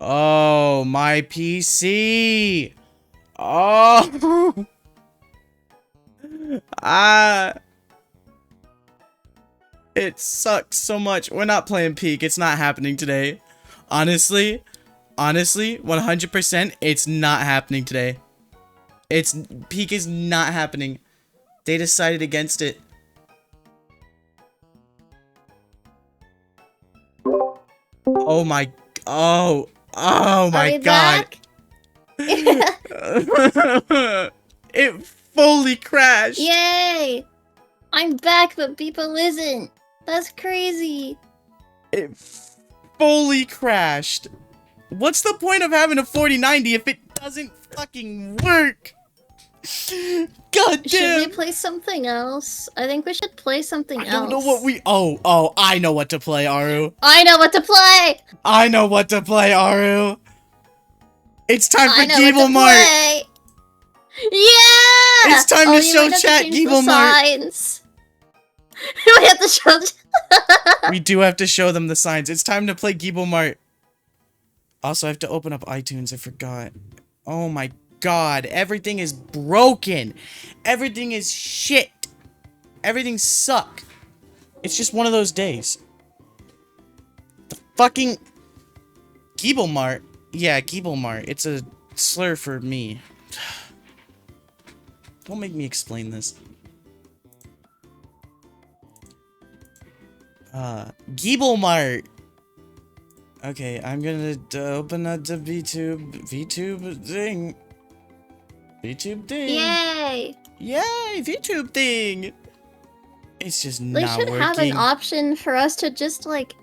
Oh, my PC. Oh. Ah. It sucks so much. We're not playing Peak. It's not happening today. Honestly, 100%, it's not happening today. Peak is not happening. They decided against it. Oh my, oh my god. Back? It fully crashed. Yay! I'm back, but people isn't. That's crazy. It fully crashed. What's the point of having a 4090 if it doesn't fucking work? God damn. Should we play something else? I think we should play something else. I don't know what we... Oh, I know what to play, Aru. I know what to play! I know what to play, Aru. It's time for Geeble Mart. Yeah! It's time to show chat Geeble Mart. We have to show... We do have to show them the signs. It's time to play Geeble Mart. Also, I have to open up iTunes. I forgot. Oh my god. Everything is broken. Everything is shit. Everything suck. It's just one of those days. The fucking... Geeble Mart. Yeah, Geeble Mart. It's a slur for me. Don't make me explain this. Geeble Mart. Okay, I'm gonna open up the VTube thing. VTube thing. Yay! Yay, VTube thing. It's just They not should working. have an option for us to just, like,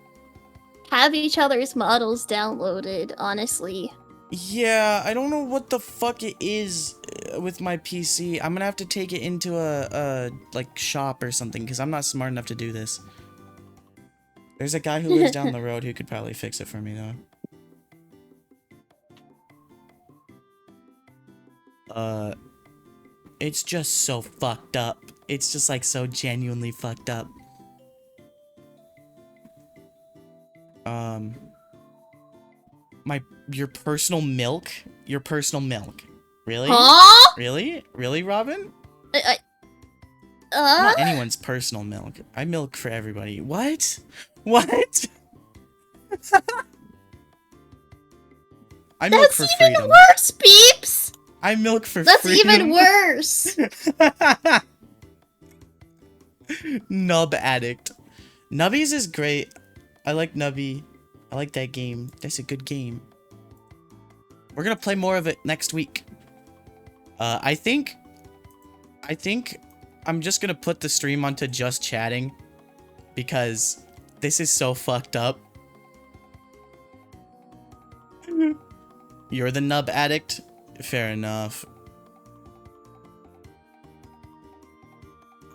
have each other's models downloaded, honestly. Yeah, I don't know what the fuck it is with my PC. I'm gonna have to take it into a like, shop or something, because I'm not smart enough to do this. There's a guy who lives down the road who could probably fix it for me, though. It's just so fucked up. It's just, like, so genuinely fucked up. Your personal milk? Your personal milk. Really? Huh? Really? Really, Robin? Uh? Not anyone's personal milk. I milk for everybody. What? What? I milk for freedom. That's even worse, peeps! I milk for That's freedom. even worse! Nub Addict. Nubbies is great. I like Nubby. I like that game. That's a good game. We're gonna play more of it next week. I think I'm just gonna put the stream onto just chatting because this is so fucked up. You're the Nub Addict? Fair enough.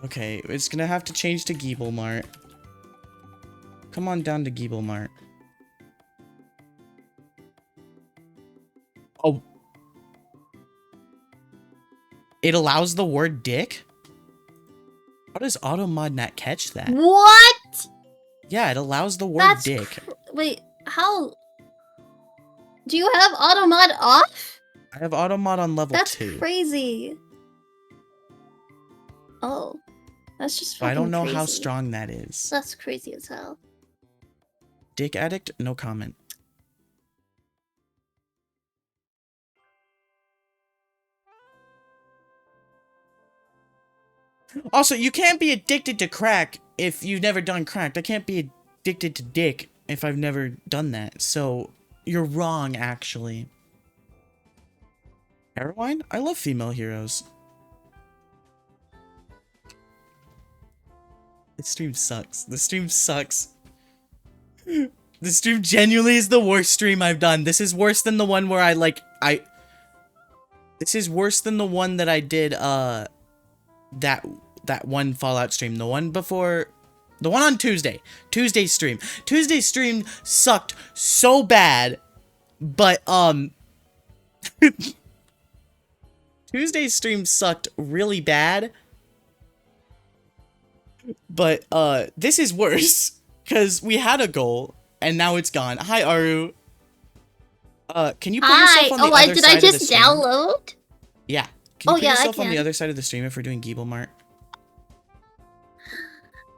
Okay, it's gonna have to change to Geeble Mart. Come on down to Geeble Mart. Oh. It allows the word dick? How does AutoMod not catch that? What? Yeah, it allows the word dick. Wait, how? Do you have AutoMod off? I have AutoMod on level 2. That's crazy. Oh. That's just fucking I don't know crazy. how strong that is. That's crazy as hell. Dick Addict? No comment. Also, you can't be addicted to crack if you've never done crack. I can't be addicted to dick if I've never done that. So, you're wrong, actually. Heroine? I love female heroes. This stream sucks. The stream sucks. The stream genuinely is the worst stream I've done. This is worse than the one where This is worse than the one that I did, that one Fallout stream. The one before... The one on Tuesday. Tuesday's stream. Tuesday's stream sucked so bad, but, Tuesday's stream sucked really bad, but, this is worse, because we had a goal, and now it's gone. Hi, Aru. Can you put Hi. yourself on the Oh, other did side I of the just stream? download? Yeah. Can you Oh put yeah, I yourself on the can. other side of the stream if we're doing Geeble Mart?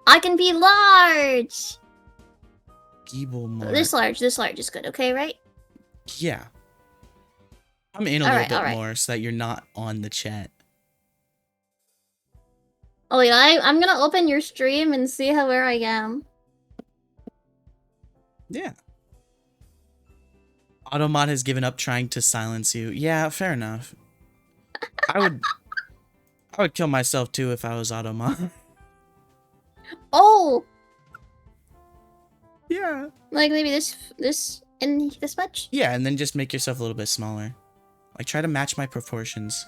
I can be large. Geeble Mart. This large is good. Okay, right? Yeah. I'm in a little bit more so that you're not on the chat. Oh yeah, I'm gonna open your stream and see where I am. Yeah. Automod has given up trying to silence you. Yeah, fair enough. I would kill myself too if I was Automod. Oh! Yeah. Like maybe this and this much? Yeah, and then just make yourself a little bit smaller. Like try to match my proportions.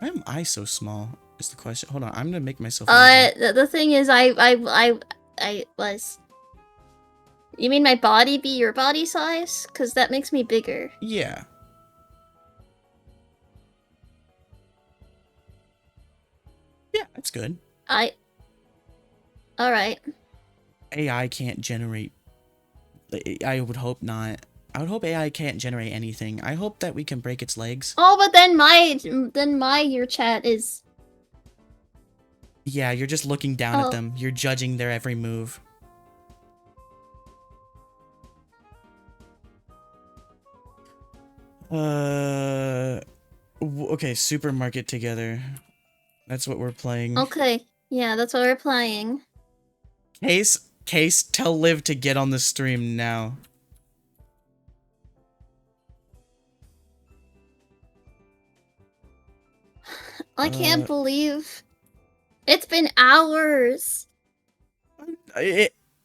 Why am I so small? Is the question. Hold on, I'm gonna make myself larger. The thing is I was. You mean my body be your body size? Cause that makes me bigger. Yeah. Yeah, that's good. Alright. AI can't generate. I would hope not. I would hope AI can't generate anything. I hope that we can break its legs. Oh, but then your chat is. Yeah, you're just looking down at them. You're judging their every move. Okay, supermarket together. That's what we're playing. Okay. Yeah, that's what we're playing. Case, tell Liv to get on the stream now. I can't believe it's been hours.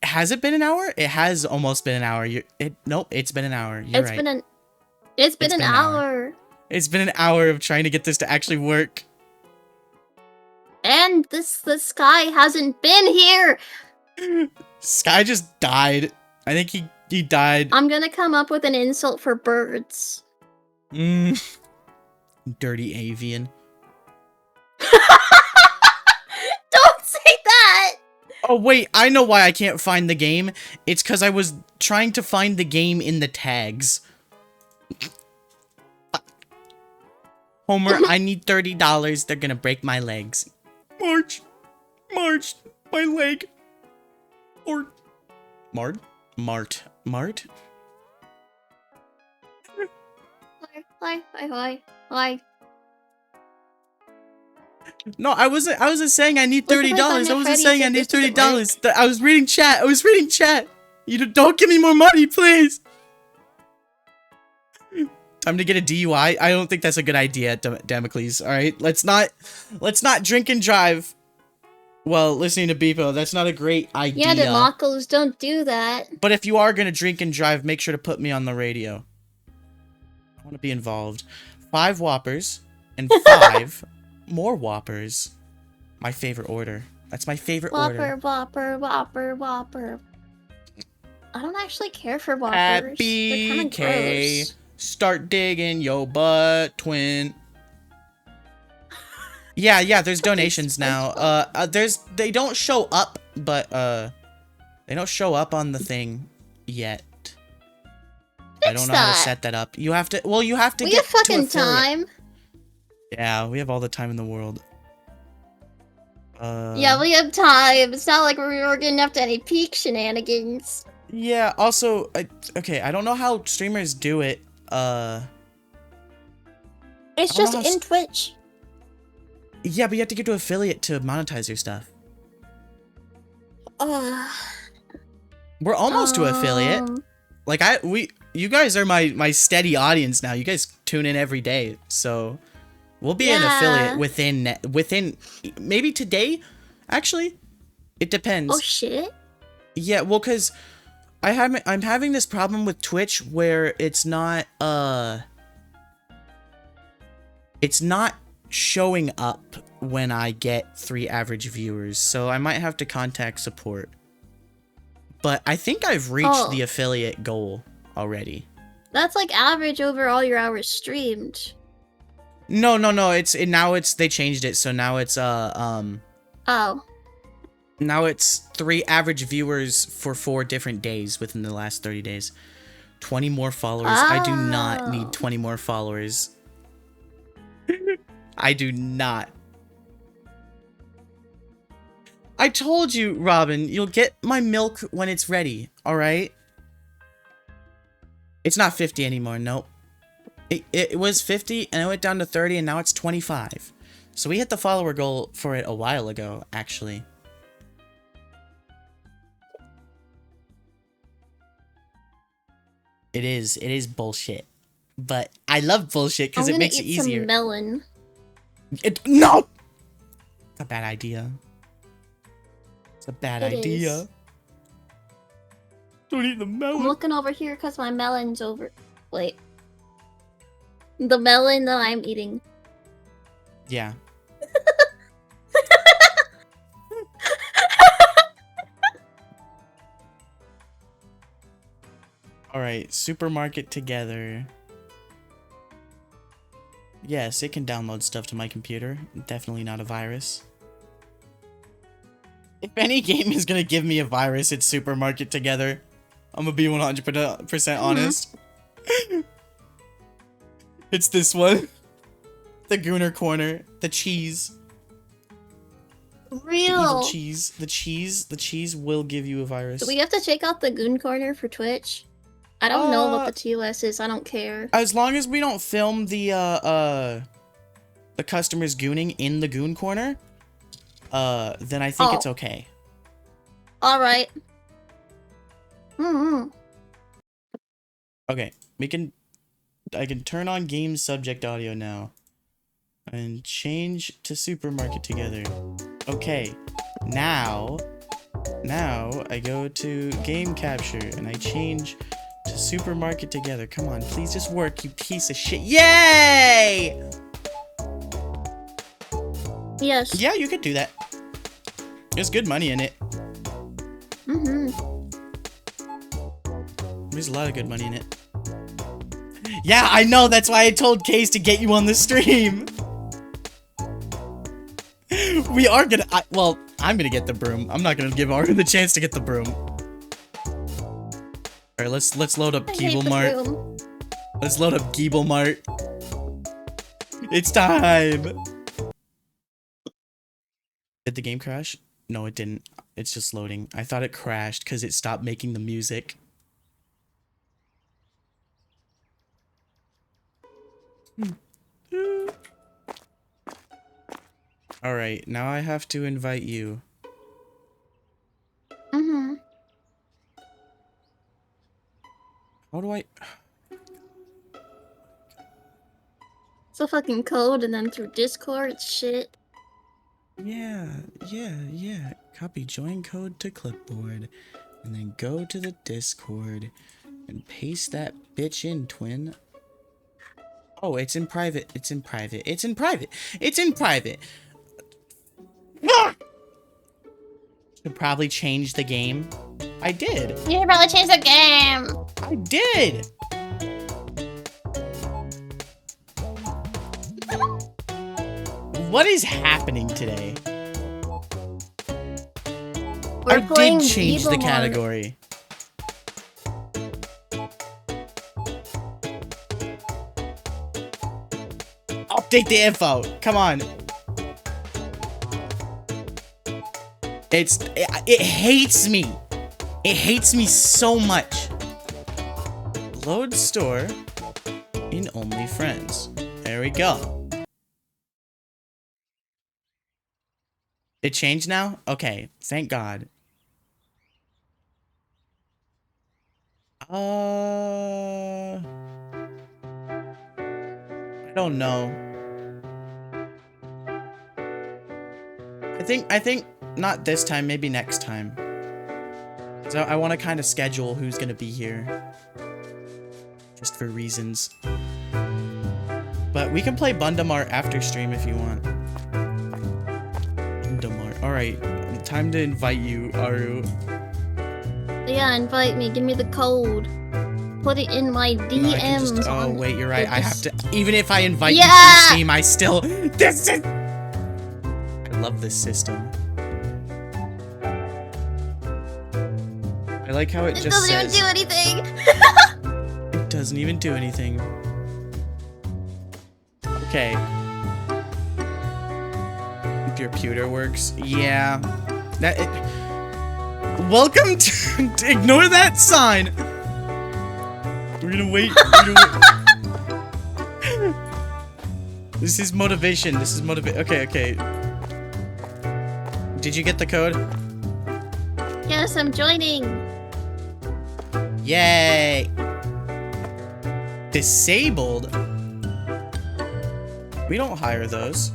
Has it been an hour? It has almost been an hour. Nope, it's been an hour. You're right. It's been an hour. It's been an hour of trying to get this to actually work. And the Sky hasn't been here. Sky just died. I think he died. I'm gonna come up with an insult for birds. Dirty avian. Don't say that! Oh wait, I know why I can't find the game. It's because I was trying to find the game in the tags. Homer, I need $30. They're gonna break my legs. March, my leg. Or, Mart. Why? No, I wasn't saying I need $30. I wasn't saying I need $30. I was reading chat. You don't give me more money, please. Time to get a DUI. I don't think that's a good idea, Damocles. All right, let's not drink and drive while listening to Beepo. That's not a great idea. Yeah, Damocles, don't do that. But if you are gonna drink and drive, make sure to put me on the radio. I want to be involved. 5 Whoppers and 5 more Whoppers. My favorite order. That's my favorite order. Whopper. I don't actually care for Whoppers. Happy They're kind of gross. Start digging yo butt, twin. Yeah, there's donations now. They don't show up, but they don't show up on the thing yet. I don't know how to set that up. You have to We have fucking time. Yeah, we have all the time in the world. Yeah, we have time. It's not like we're getting up to any peak shenanigans. Yeah, also, okay, I don't know how streamers do it. It's just in Twitch. Yeah, but you have to get to affiliate to monetize your stuff. We're almost to affiliate. Like you guys are my steady audience now. You guys tune in every day, so we'll be an affiliate within maybe today. Actually, it depends. Oh shit. Yeah, well, cause I'm having this problem with Twitch where it's not showing up when I get 3 average viewers, so I might have to contact support. But I think I've reached the affiliate goal already. That's like average over all your hours streamed. No. They changed it, so now it's Now it's 3 average viewers for 4 different days within the last 30 days. 20 more followers. I do not need 20 more followers. I do not. I told you, Robin, you'll get my milk when it's ready, alright? It's not 50 anymore, nope. It was 50, and it went down to 30, and now it's 25. So we hit the follower goal for it a while ago, actually. It is bullshit. But I love bullshit because it makes it easier. Some melon. No! It's a bad idea. It's a bad idea. Is. Don't eat the melon. I'm looking over here because my melon's over. Wait. The melon that I'm eating. Yeah. Alright, supermarket together. Yes, it can download stuff to my computer. Definitely not a virus. If any game is gonna give me a virus, it's supermarket together. I'm gonna be 100% honest. It's this one. The Gooner Corner. The cheese. Real. The evil cheese. The cheese will give you a virus. Do we have to check out the Goon Corner for Twitch? I don't know what the TOS is. I don't care. As long as we don't film the customers gooning in the Goon Corner, then I think it's okay. All right. Okay, I can turn on game subject audio now, and change to supermarket together. Okay, now I go to game capture and I change to supermarket together. Come on, please just work, you piece of shit. Yay! Yes. Yeah, you could do that. There's good money in it. There's a lot of good money in it. Yeah, I know, that's why I told Case to get you on the stream. We are gonna, well, I'm gonna get the broom. I'm not gonna give Aru the chance to get the broom. Alright, let's load up Geeble Mart. Let's load up Geeble Mart. It's time! Did the game crash? No, it didn't. It's just loading. I thought it crashed because it stopped making the music. Alright, now I have to invite you. How do I... It's a fucking code and then through Discord, shit. Yeah. Copy join code to clipboard. And then go to the Discord. And paste that bitch in, twin. Oh, it's in private. It's in private. It's in private. It's in private. Should probably change the game. I did. You should probably change the game. I did. What is happening today? I did change the category. Update the info. Come on. It hates me. It hates me so much. Load store in only friends. There we go. It changed now? Okay, thank God. I don't know. I think not this time, maybe next time. So I want to kind of schedule who's going to be here. Just for reasons. But we can play Bundamart after stream if you want. Bundamart. Alright, time to invite you, Aru. Yeah, invite me. Give me the code. Put it in my DMs. Oh, wait, you're right. I have to... Even if I invite you to Steam, I still... This is... I love this system. I like how it just doesn't says... even do anything. Doesn't even do anything. Okay. Computer works. Yeah. Welcome to ignore that sign. We're gonna wait. This is motivation. This is okay, okay. Did you get the code? Yes, I'm joining. Yay. Disabled? We don't hire those.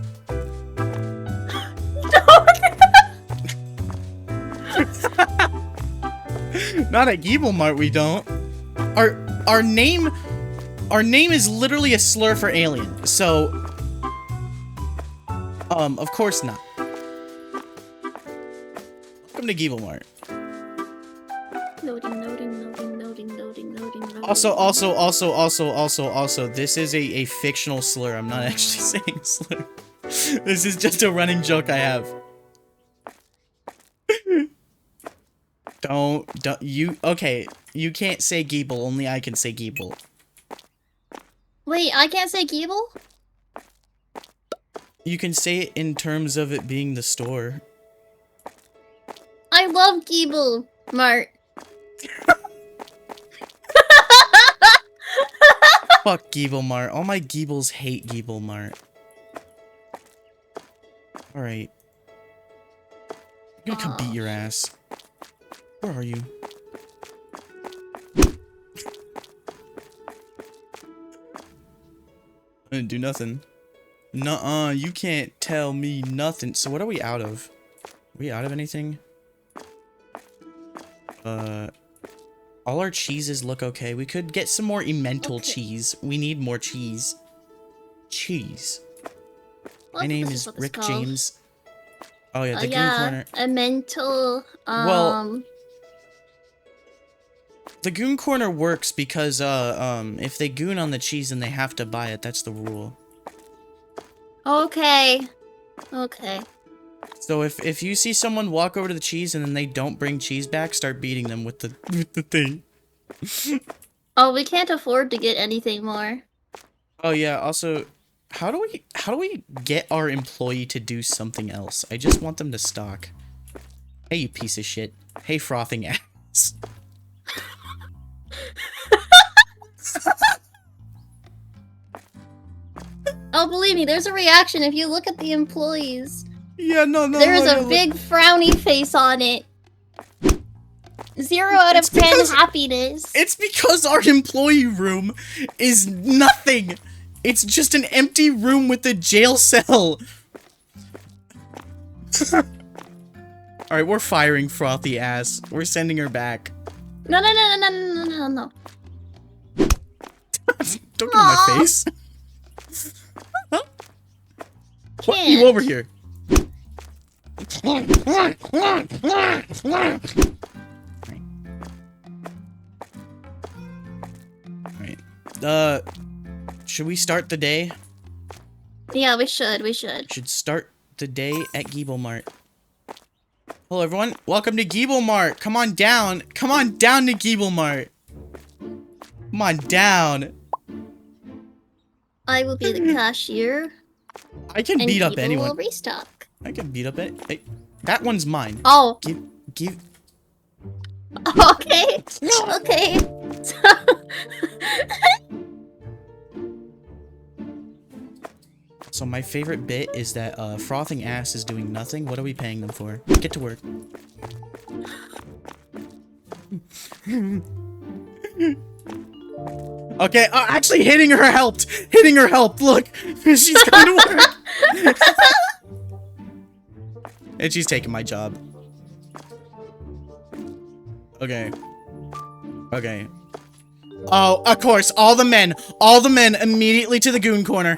Not at Geeble Mart, we don't. Our name is literally a slur for alien. So, of course not. Welcome to Geeble Mart. Loading. Also, this is a fictional slur. I'm not actually saying slur. This is just a running joke I have. Okay, you can't say Geeble, only I can say Geeble. Wait, I can't say Geeble? You can say it in terms of it being the store. I love Geeble Mart. Fuck Geeble Mart. All my Geebles hate Geeble Mart. Alright. I'm gonna come beat your ass. Where are you? I didn't do nothing. Nuh-uh, you can't tell me nothing. So what are we out of? Are we out of anything? All our cheeses look okay. We could get some more Emmental cheese. We need more cheese. Cheese. My name is Rick James. Oh yeah, the Goon Corner. Emmental, Well, the Goon Corner works because, if they goon on the cheese, then they have to buy it. That's the rule. Okay. Okay. So if you see someone walk over to the cheese and then they don't bring cheese back, start beating them with the thing. Oh, we can't afford to get anything more. Oh yeah, also, how do we get our employee to do something else? I just want them to stock. Hey, you piece of shit. Hey, frothing ass. Oh, believe me, there's a reaction if you look at the employees. Yeah, no. There's a big frowny face on it. 0 out of 10 happiness. It's because our employee room is nothing. It's just an empty room with a jail cell. Alright, we're firing frothy ass. We're sending her back. No. Don't get in my face. What? You over here. Alright. Should we start the day? Yeah, we should. Should start the day at Geeble Mart. Hello everyone, welcome to Geeble Mart. Come on down to Geeble Mart. Come on down. I will be the cashier. I can beat up anyone. Will restock. I can beat up it. Hey, that one's mine. Oh. Give. Okay. Okay. So my favorite bit is that frothing ass is doing nothing. What are we paying them for? Get to work. Okay, actually hitting her helped. Look, she's going to work. And she's taking my job. Okay. Oh, of course, all the men immediately to the goon corner.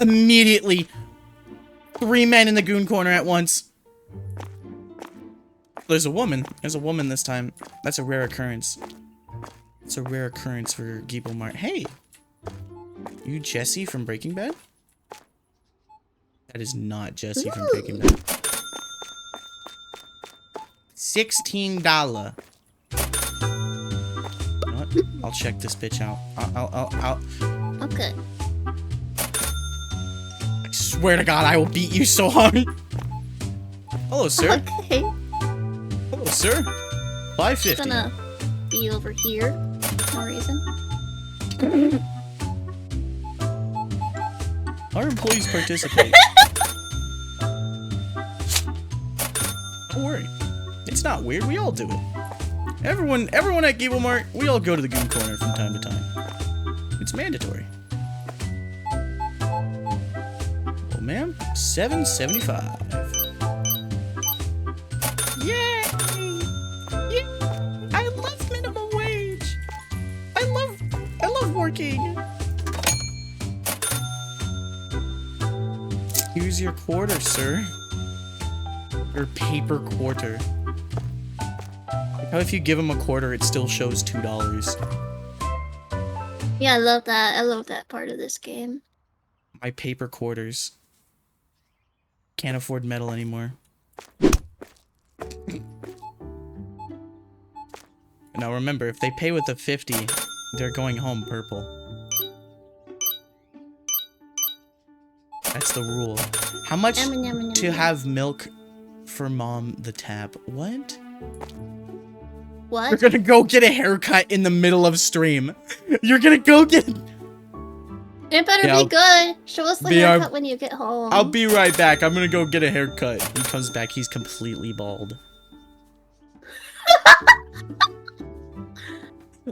Immediately. 3 men in the goon corner at once. There's a woman this time. That's a rare occurrence. It's a rare occurrence for Geeble Mart. Hey! You Jesse from Breaking Bad? That is not Jesse from Breaking Bad. $16. You know what? I'll check this bitch out. I'll. Okay. I swear to God, I will beat you so hard. Hello, sir. Okay. Hello, sir. 550. Just gonna be over here. No reason. Our employees participate. Don't worry. It's not weird. We all do it. Everyone at Geeble Mart, we all go to the goon corner from time to time. It's mandatory. Oh, ma'am. $7.75. Yay! Yay! I love minimum wage. I love working. Here's your quarter, sir. Your paper quarter. How if you give him a quarter, it still shows $2. Yeah, I love that. I love that part of this game. My paper quarters. Can't afford metal anymore. Now remember, if they pay with a 50, they're going home purple. That's the rule. How much to have milk for mom the tap? What? What? You're gonna go get a haircut in the middle of stream. You're gonna go get... It better be good. Show us the haircut when you get home. I'll be right back. I'm gonna go get a haircut. He comes back, he's completely bald.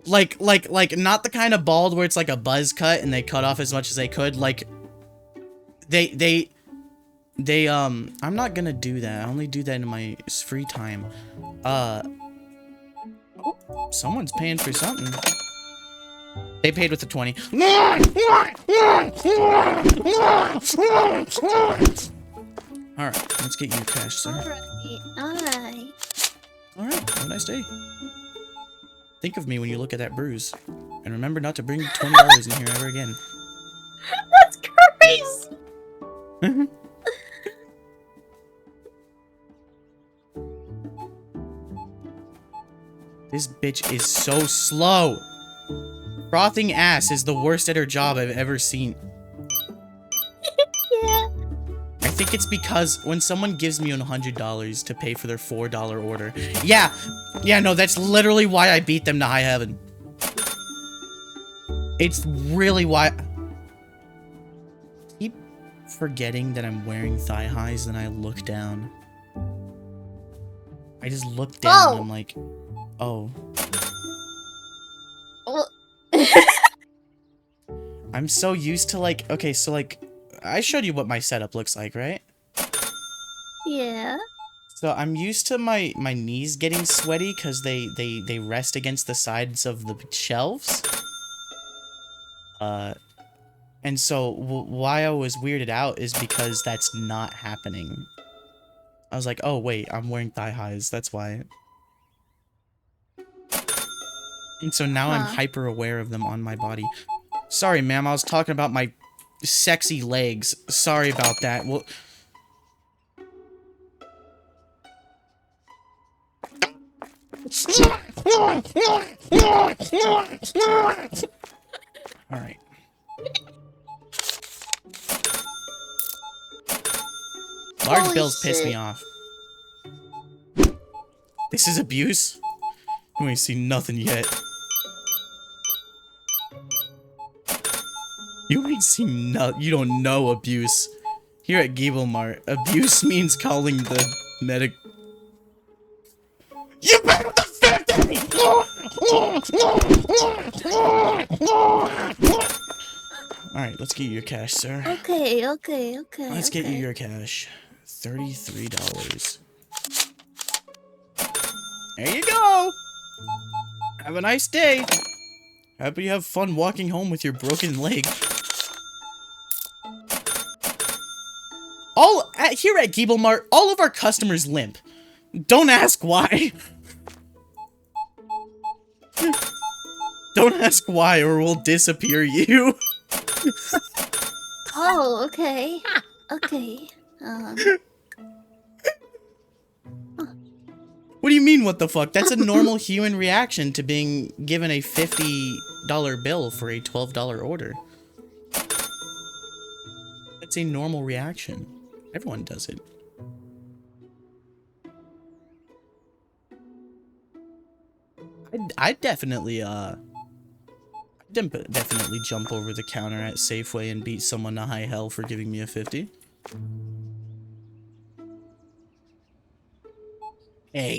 like not the kind of bald where it's like a buzz cut and they cut off as much as they could. Like they I'm not gonna do that. I only do that in my free time. Someone's paying for something. They paid with the 20. Alright, let's get you cash, sir. Alright. Alright, have a nice day. Think of me when you look at that bruise. And remember not to bring $20 in here ever again. That's crazy! This bitch is so slow. Frothing ass is the worst at her job I've ever seen. Yeah. I think it's because when someone gives me $100 to pay for their $4 order. Yeah, no, that's literally why I beat them to high heaven. It's really why... I keep forgetting that I'm wearing thigh highs, then I look down. I just look down and I'm like, oh. Well, I'm so used to like, okay, so like, I showed you what my setup looks like, right? yeah. So I'm used to my knees getting sweaty because they rest against the sides of the shelves. And so why I was weirded out is because that's not happening. I was like, oh wait, I'm wearing thigh highs, that's why. And so now I'm hyper aware of them on my body. Sorry, ma'am, I was talking about my sexy legs. Sorry about that. Well... Alright. Large bills piss me off. This is abuse? You ain't seen nothing yet. You ain't seen you don't know abuse. Here at Geeble Mart, abuse means calling the medic. You paid with the 50! Alright, let's get you your cash, sir. Okay. Let's get you your cash. $33. There you go! Have a nice day! Hope you have fun walking home with your broken leg. Here at Geeble Mart, all of our customers limp. Don't ask why. Don't ask why or we'll disappear you. Oh, okay. Okay. What do you mean, what the fuck? That's a normal human reaction to being given a $50 bill for a $12 order. That's a normal reaction. Everyone does it. I'd definitely, definitely jump over the counter at Safeway and beat someone to high hell for giving me a 50. Hey.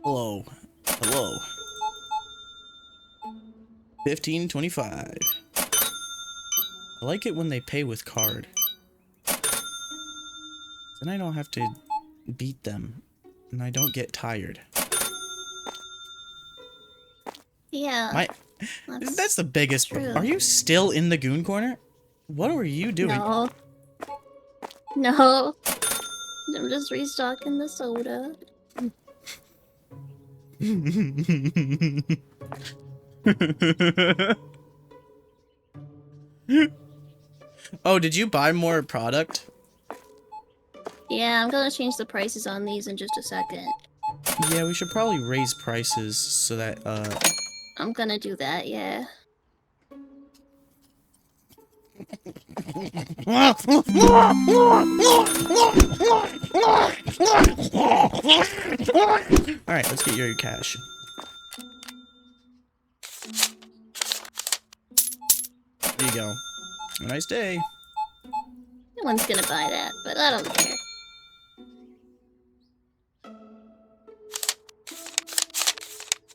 Hello. Hello. 15.25. I like it when they pay with card. Then I don't have to beat them. And I don't get tired. Yeah. That's the biggest. True. Are you still in the goon corner? What were you doing? No. No. I'm just restocking the soda. Oh, did you buy more product? Yeah, I'm gonna change the prices on these in just a second. Yeah, we should probably raise prices so that, I'm gonna do that, yeah. Alright, let's get your cash. There you go. Have a nice day. No one's gonna buy that, but I don't care.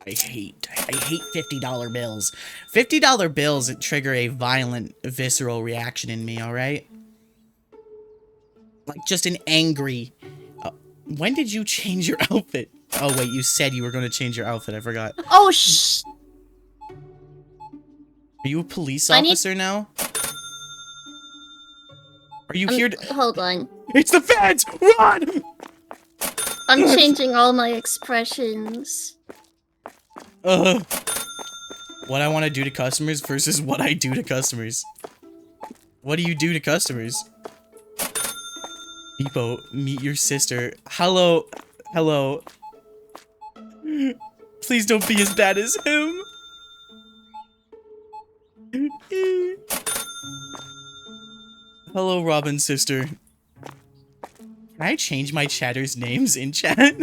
I hate $50 bills. $50 bills that trigger a violent, visceral reaction in me, alright? Like, just an angry... when did you change your outfit? Oh, wait, you said you were going to change your outfit. I forgot. Oh, shh! Are you a police officer now? Are you here to... Hold on. It's the feds! Run! I'm changing all my expressions. What I want to do to customers versus what I do to customers. What do you do to customers? Beepo, meet your sister. Hello. Hello. Please don't be as bad as him. Hello, Robin's sister. Can I change my chatter's names in chat?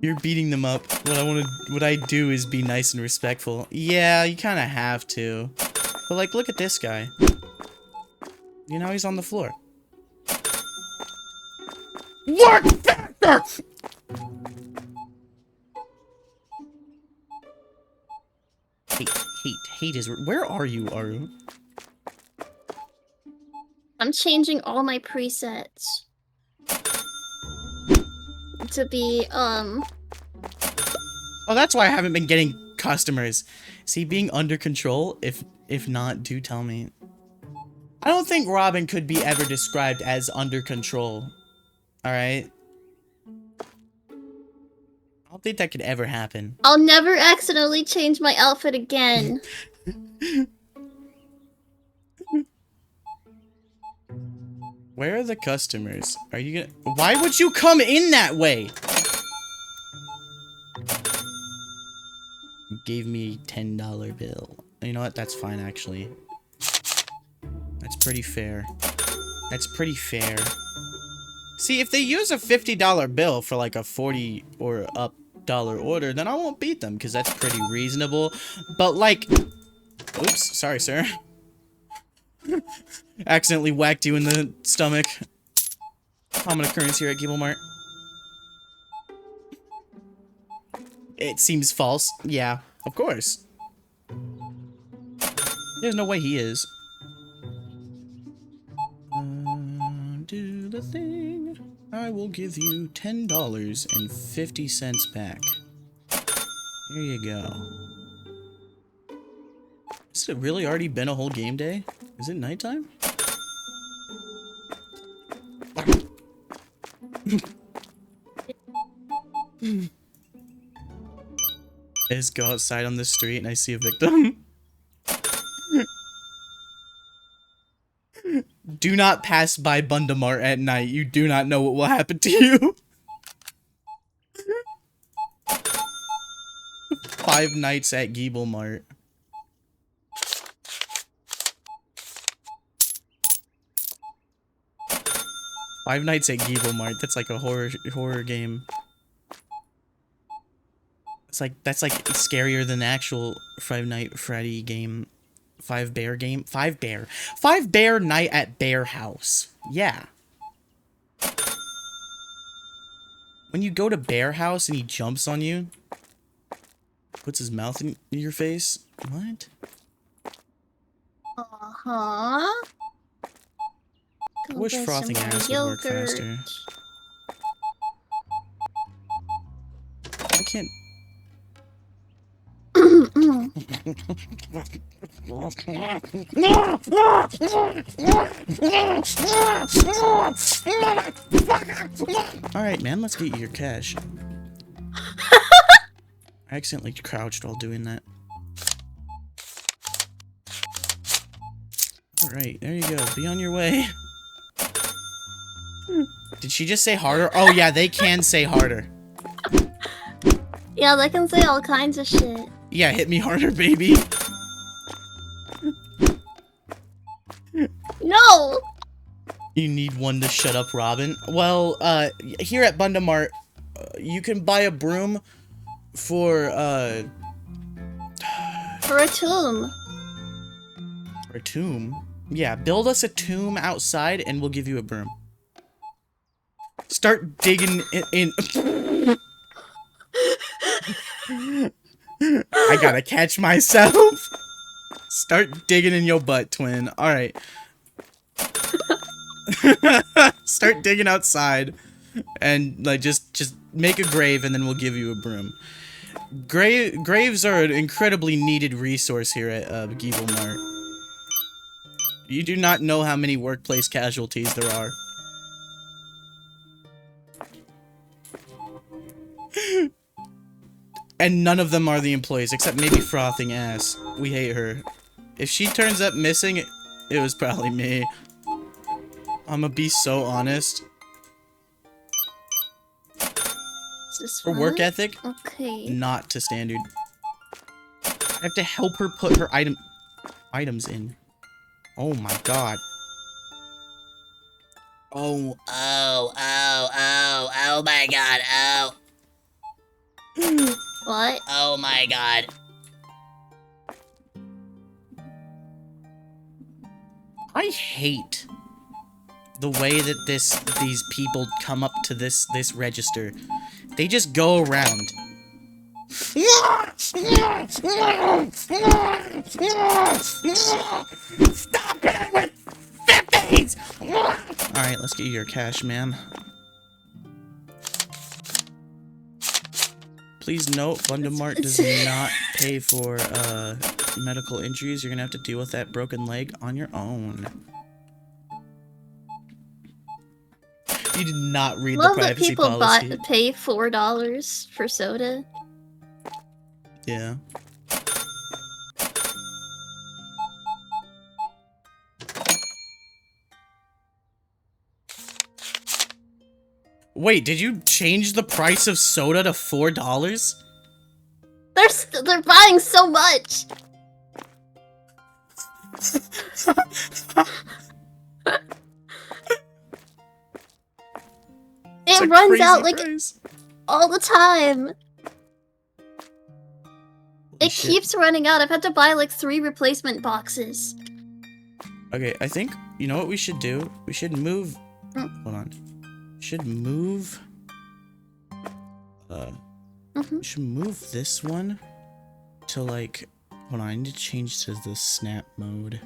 You're beating them up. What I do is be nice and respectful. Yeah, you kind of have to. But like, look at this guy. You know, he's on the floor. Work faster! Hate is... Where are you, Aru? I'm changing all my presets. To be, Oh, that's why I haven't been getting customers. See, being under control? If not, do tell me. I don't think Robin could be ever described as under control. Alright? I don't think that could ever happen. I'll never accidentally change my outfit again. Where are the customers? Are you gonna... Why would you come in that way? Gave me $10 bill. You know what? That's fine, actually. That's pretty fair. That's pretty fair. See, if they use a $50 bill for like a $40 or up dollar order, then I won't beat them, because that's pretty reasonable. But like... Oops, sorry, sir. Accidentally whacked you in the stomach. Common occurrence here at Geeble Mart. It seems false. Yeah, of course. There's no way he is. Do the thing. I will give you $10.50 back. Here you go. Has it really already been a whole game day? Is it nighttime? I just go outside on the street and I see a victim. Do not pass by Bunda Mart at night. You do not know what will happen to you. 5 nights at Geeble Mart. Five Nights at Geeble Mart. That's like a horror game. That's like scarier than the actual Five Night Freddy game. Five Bear Night at Bear House. Yeah. When you go to Bear House and he jumps on you, puts his mouth in your face. What? Uh-huh. I wish frothing ass would work faster. I can't. Alright, man, let's get you your cash. I accidentally crouched while doing that. Alright, there you go. Be on your way. Did she just say harder? Oh yeah, they can say harder. Yeah, they can say all kinds of shit. Yeah, hit me harder, baby. No! You need one to shut up, Robin. Well, here at Bunda Mart, you can buy a broom for a tomb. For a tomb? Yeah, build us a tomb outside and we'll give you a broom. Start digging in. I gotta catch myself. Start digging in your butt, twin. Alright. Start digging outside. And, like, just make a grave and then we'll give you a broom. Graves are an incredibly needed resource here at Geeble Mart. You do not know how many workplace casualties there are. And none of them are the employees, except maybe Frothing Ass. We hate her. If she turns up missing, it was probably me. I'ma be so honest. For work ethic, okay, not to standard. I have to help her put her items in. Oh my god. Oh my god, oh. What? Oh my god. I hate the way that these people come up to this register. They just go around. Stop it with 50s! Alright, let's get you your cash, ma'am. Please note, Bunda Mart does not pay for medical injuries. You're gonna have to deal with that broken leg on your own. You did not read the privacy policy. Love that people pay $4 for soda. Yeah. Wait, did you change the price of soda to $4? They're buying so much. It runs out like all the time. It keeps running out. I've had to buy like 3 replacement boxes. Okay, I think you know what we should do? We should move. Hold on. Should move. We should move this one to like. Hold on, I need to change to the snap mode.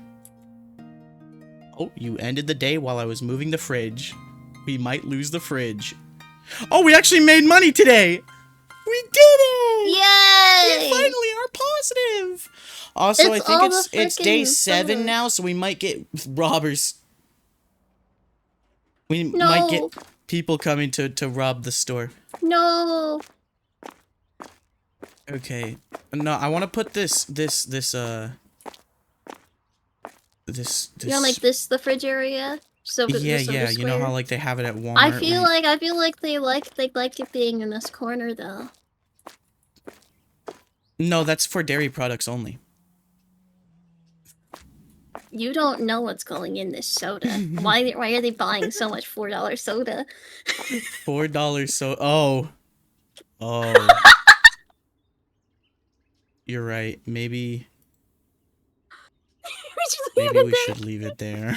Oh, you ended the day while I was moving the fridge. We might lose the fridge. Oh, we actually made money today! We did it! Yay! We finally are positive! Also, I think it's day 7 now, so we might get robbers. We might get people coming to rob the store. No. Okay. No, I want to put this. You know, like this, the fridge area? soda. Yeah, the soda yeah. You know square. how like they have it at Walmart. I feel like they like it being in this corner though. No, that's for dairy products only. You don't know what's going in this soda. Why are they buying so much $4 soda? $4 so oh. You're right. Maybe we should leave it there.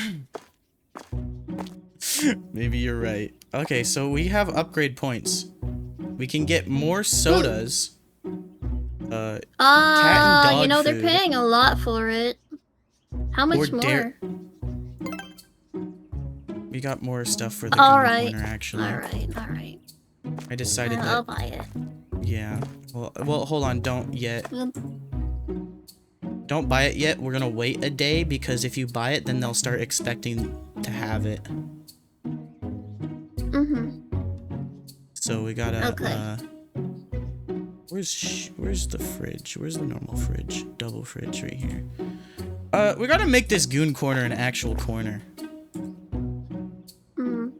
Maybe you're right. Okay, so we have upgrade points. We can get more sodas. Cat and dog you know they're food. paying a lot for it. How much more? We got more stuff for the goon corner, actually. Alright. I decided that. I'll buy it. Yeah. Well, hold on. Don't yet. Don't buy it yet. We're gonna wait a day because if you buy it, then they'll start expecting to have it. So we gotta. Okay. Where's the fridge? Where's the normal fridge? Double fridge right here. We gotta make this goon corner an actual corner.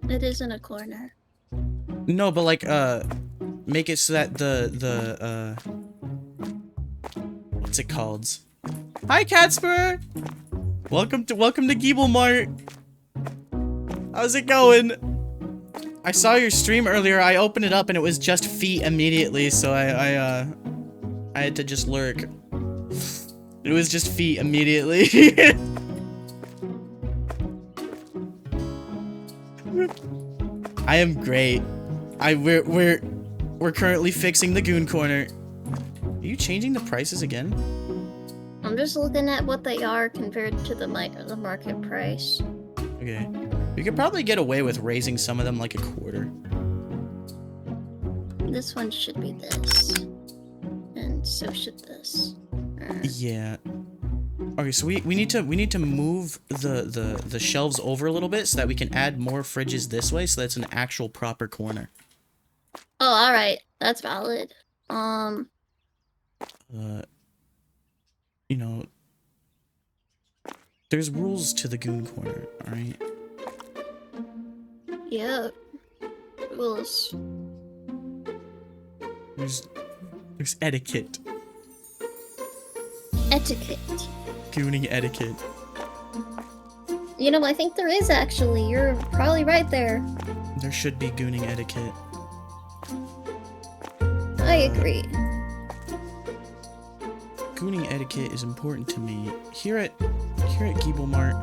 It isn't a corner. No, but like, make it so that the what's it called? Hi, Catspur! Welcome to Geeble Mart. How's it going? I saw your stream earlier. I opened it up and it was just feet immediately, so I had to just lurk. It was just feet immediately. I am great. We're currently fixing the goon corner. Are you changing the prices again? I'm just looking at what they are compared to the market price. Okay. We could probably get away with raising some of them like a quarter. This one should be this. And so should this. Yeah. Okay, so we need to move the shelves over a little bit so that we can add more fridges this way so that's an actual proper corner. Oh, alright. That's valid. You know, there's rules to the goon corner, alright? Yeah. Rules. There's etiquette. Etiquette. Gooning etiquette. You know, I think there is actually. You're probably right there. There should be gooning etiquette. I agree. Gooning etiquette is important to me. Here at Geeble Mart,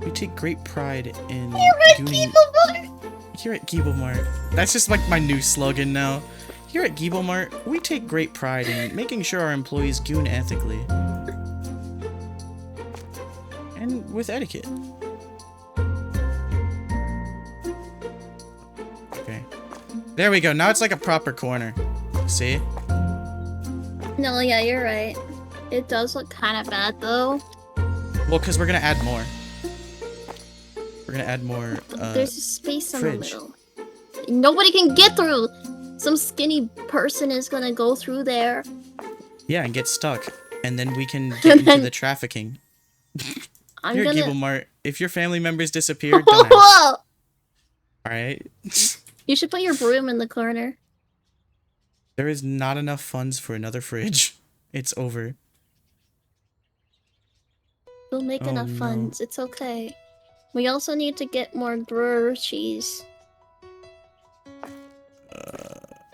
we take great pride in gooning. Here at Geeble Mart. That's just like my new slogan now. Here at Geeble Mart, we take great pride in making sure our employees goon ethically. And with etiquette. Okay. There we go. Now it's like a proper corner. See? No, yeah, you're right. It does look kind of bad, though. Well, because we're going to add more. We're going to add more, There's a space in fridge. the middle. Nobody can get through! Some skinny person is gonna go through there. Yeah, and get stuck. And then we can get into the trafficking. Here at Geeble Mart, if your family members disappear, don't ask. Alright? You should put your broom in the corner. There is not enough funds for another fridge. It's over. We'll make enough funds. It's okay. We also need to get more brewer cheese.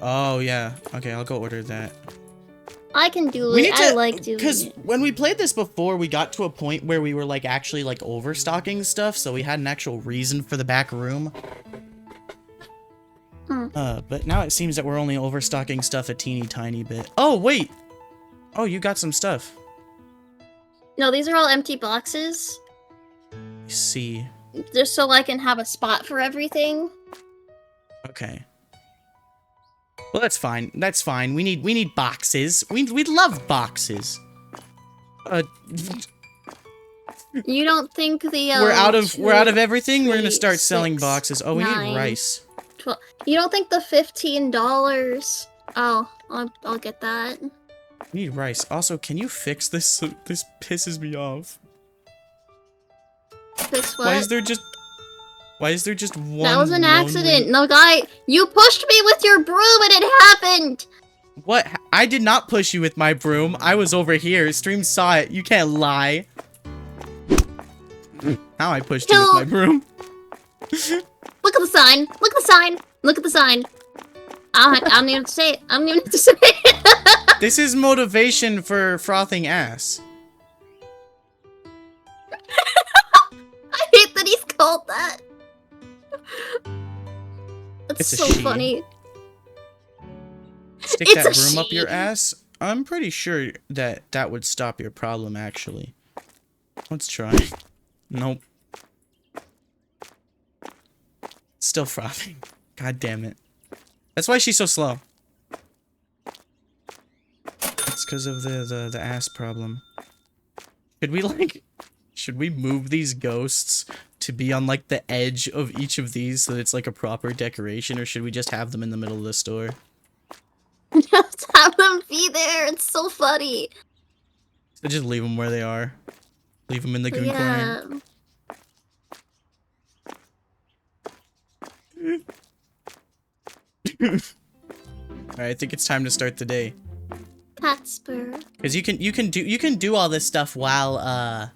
Oh, yeah. Okay, I'll go order that. I can do it. I like doing it. Because when we played this before, we got to a point where we were, like, actually, like, overstocking stuff, so we had an actual reason for the back room. But now it seems that we're only overstocking stuff a teeny tiny bit. Oh, wait! Oh, you got some stuff. No, these are all empty boxes. I see. Just so I can have a spot for everything. Okay. Well, that's fine. That's fine. We need boxes. We love boxes. You don't think the we're out of everything. We're gonna start selling boxes. Oh, we need rice. 12. You don't think the $15? Oh, I'll get that. We need rice. Also, can you fix this? This pisses me off. Fix what? Why is there just Why is there just one That was an lonely- accident. No, guy, you pushed me with your broom and it happened. What? I did not push you with my broom. I was over here. Stream saw it. You can't lie. Now I pushed you with my broom. Look at the sign. Look at the sign. Look at the sign. I don't even have to say it. I don't even have to say it. This is motivation for frothing ass. I hate that he's called that. That's It's a so she. funny. Stick It's that a broom up your she. ass. I'm pretty sure that that would stop your problem, actually. Let's try. Nope. Still frothing. God damn it. That's why she's so slow. It's because of the ass problem. Should we move these ghosts to be on like the edge of each of these so that it's like a proper decoration, or should we just have them in the middle of the store? Just have them be there. It's so funny. So just leave them where they are. Leave them in the goon Yeah. corner. Alright, I think it's time to start the day. Cat spur. Cause you can do all this stuff while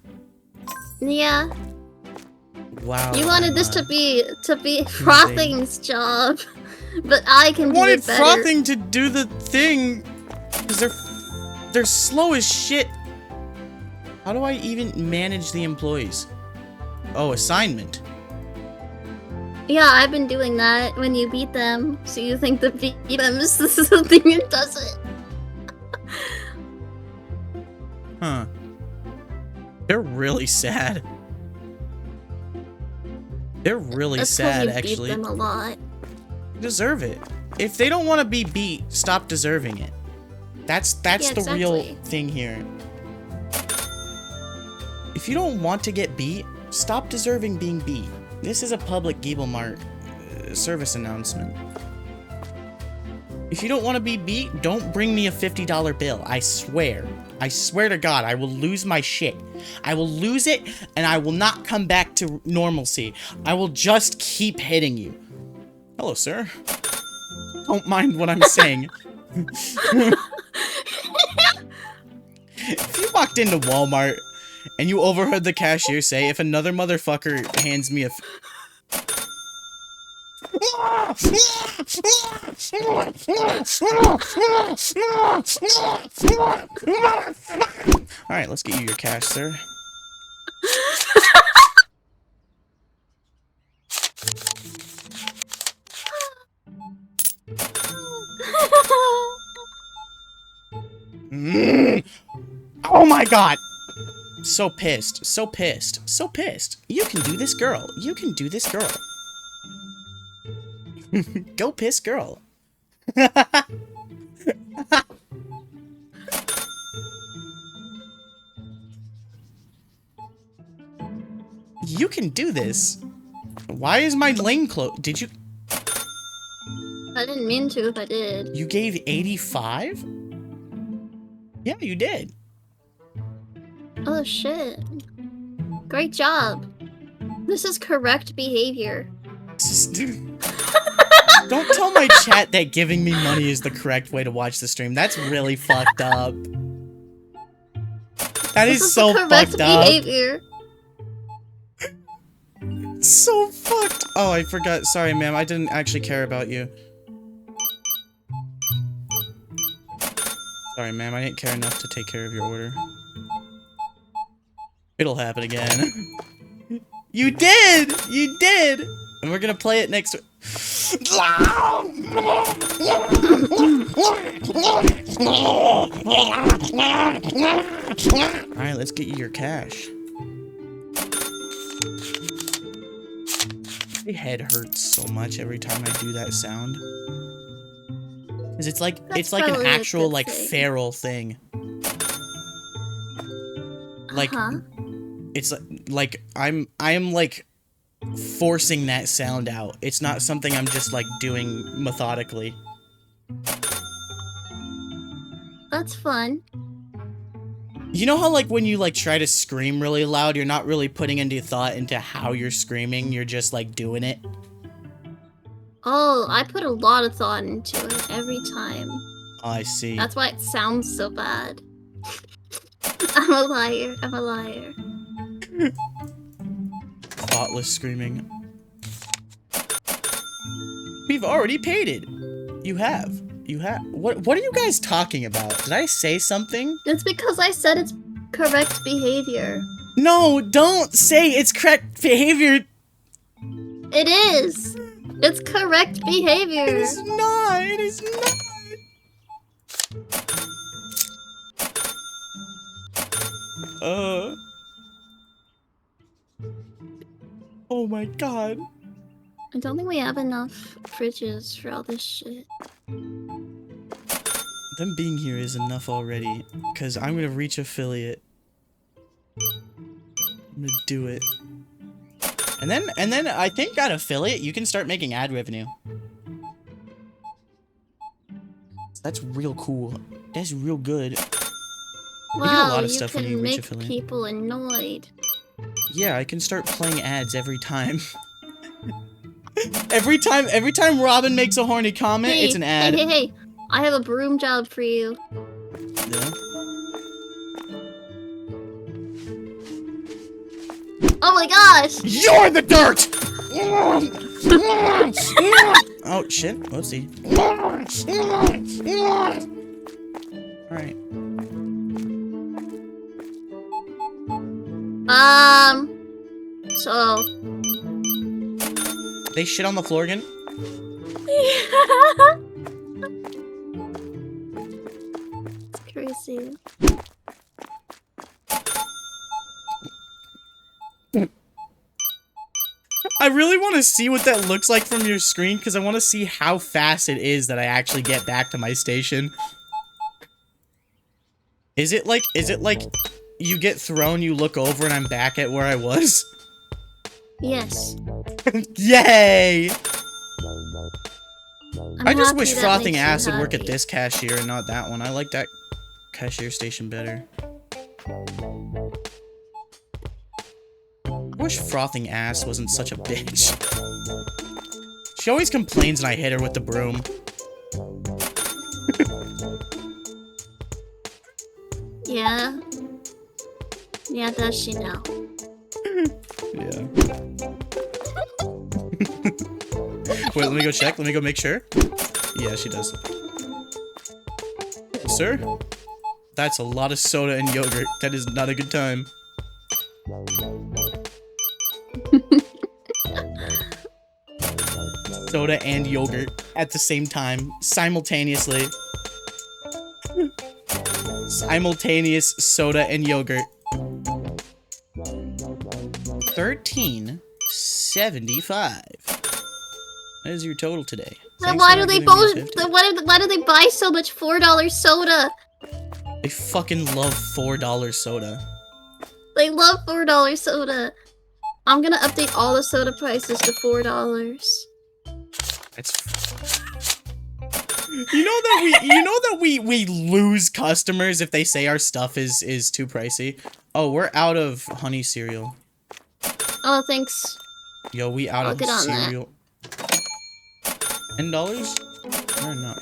Yeah. wow. You wanted this to be Frothing's job, but I can I do wanted it better. Frothing to do the thing, cause they're slow as shit. How do I even manage the employees? Oh, assignment. Yeah, I've been doing that when you beat them, so you think the beat them is the thing it doesn't. Huh. They're really sad. They're really That's 'cause sad, you actually. beat them a lot. Deserve it. If they don't want to be beat, stop deserving it. That's Yeah, the real exactly. thing here. If you don't want to get beat, stop deserving being beat. This is a public Geeble Mart service announcement. If you don't want to be beat, don't bring me a $50 bill. I swear. I swear to God, I will lose my shit. I will lose it, and I will not come back to normalcy. I will just keep hitting you. Hello, sir. Don't mind what I'm saying. If you walked into Walmart and you overheard the cashier say, if another motherfucker hands me a Alright, let's get you your cash, sir. Oh my god! So pissed, so pissed, so pissed. You can do this, girl. You can do this, girl. Go piss, girl. You can do this. Why is my lane closed? Did you? I didn't mean to if I did. You gave 85? Yeah, you did. Oh shit. Great job. This is correct behavior. Don't tell my chat that giving me money is the correct way to watch the stream. That's really fucked up. That This is the so correct fucked up. behavior. So fucked. Oh, I forgot. Sorry, ma'am. I didn't actually care about you. Sorry, ma'am. I didn't care enough to take care of your order. It'll happen again. You did! You did! And we're gonna play it next week. Alright, let's get you your cash. My head hurts so much every time I do that sound. Cause it's like That's an probably a actual good like thing. feral thing. Like it's like I'm like forcing that sound out. It's not something I'm just like doing methodically. That's fun. You know how, like, when you, like, try to scream really loud, you're not really putting any thought into how you're screaming, you're just, like, doing it? Oh, I put a lot of thought into it every time. Oh, I see. That's why it sounds so bad. I'm a liar. I'm a liar. Thoughtless screaming. We've already paid it. You have. You have. What are you guys talking about? Did I say something? It's because I said it's correct behavior. No, don't say it's correct behavior. It is. It's correct behavior. It is not. It is not. Oh my god. I don't think we have enough fridges for all this shit. Them being here is enough already, because I'm gonna reach affiliate. I'm gonna do it. And then I think at affiliate you can start making ad revenue. That's real cool. That's real good. We do a lot of stuff when you reach affiliate. Make people annoyed. Yeah, I can start playing ads every time. every time Robin makes a horny comment, it's an ad. Hey, I have a broom job for you. Yeah. Oh my gosh! You're the dirt! Oh shit, whoopsie. Alright. So... They shit on the floor again? It's crazy. I really want to see what that looks like from your screen, because I want to see how fast it is that I actually get back to my station. Is it like you get thrown, you look over, and I'm back at where I was? Yes. Yay! I just wish that frothing makes you ass would work at happy. this cashier and not that one. I like that cashier station better. I wish frothing ass wasn't such a bitch. She always complains and I hit her with the broom. Yeah. Yeah, does she now? Yeah. Wait, let me go check. Let me go make sure. Yeah, she does. Sir? That's a lot of soda and yogurt. That is not a good time. Soda and yogurt at the same time. Simultaneously. Simultaneous soda and yogurt. $13.75. That is your total today. Then Thanks why for do they giving me both? 50. Then why do they buy so much $4 soda? They fucking love $4 soda. They love $4 soda. I'm gonna update all the soda prices to $4. That's. You know that we lose customers if they say our stuff is too pricey. Oh, we're out of honey cereal. Oh, thanks. Yo, we out I'll of get on that. cereal. $10? Or not?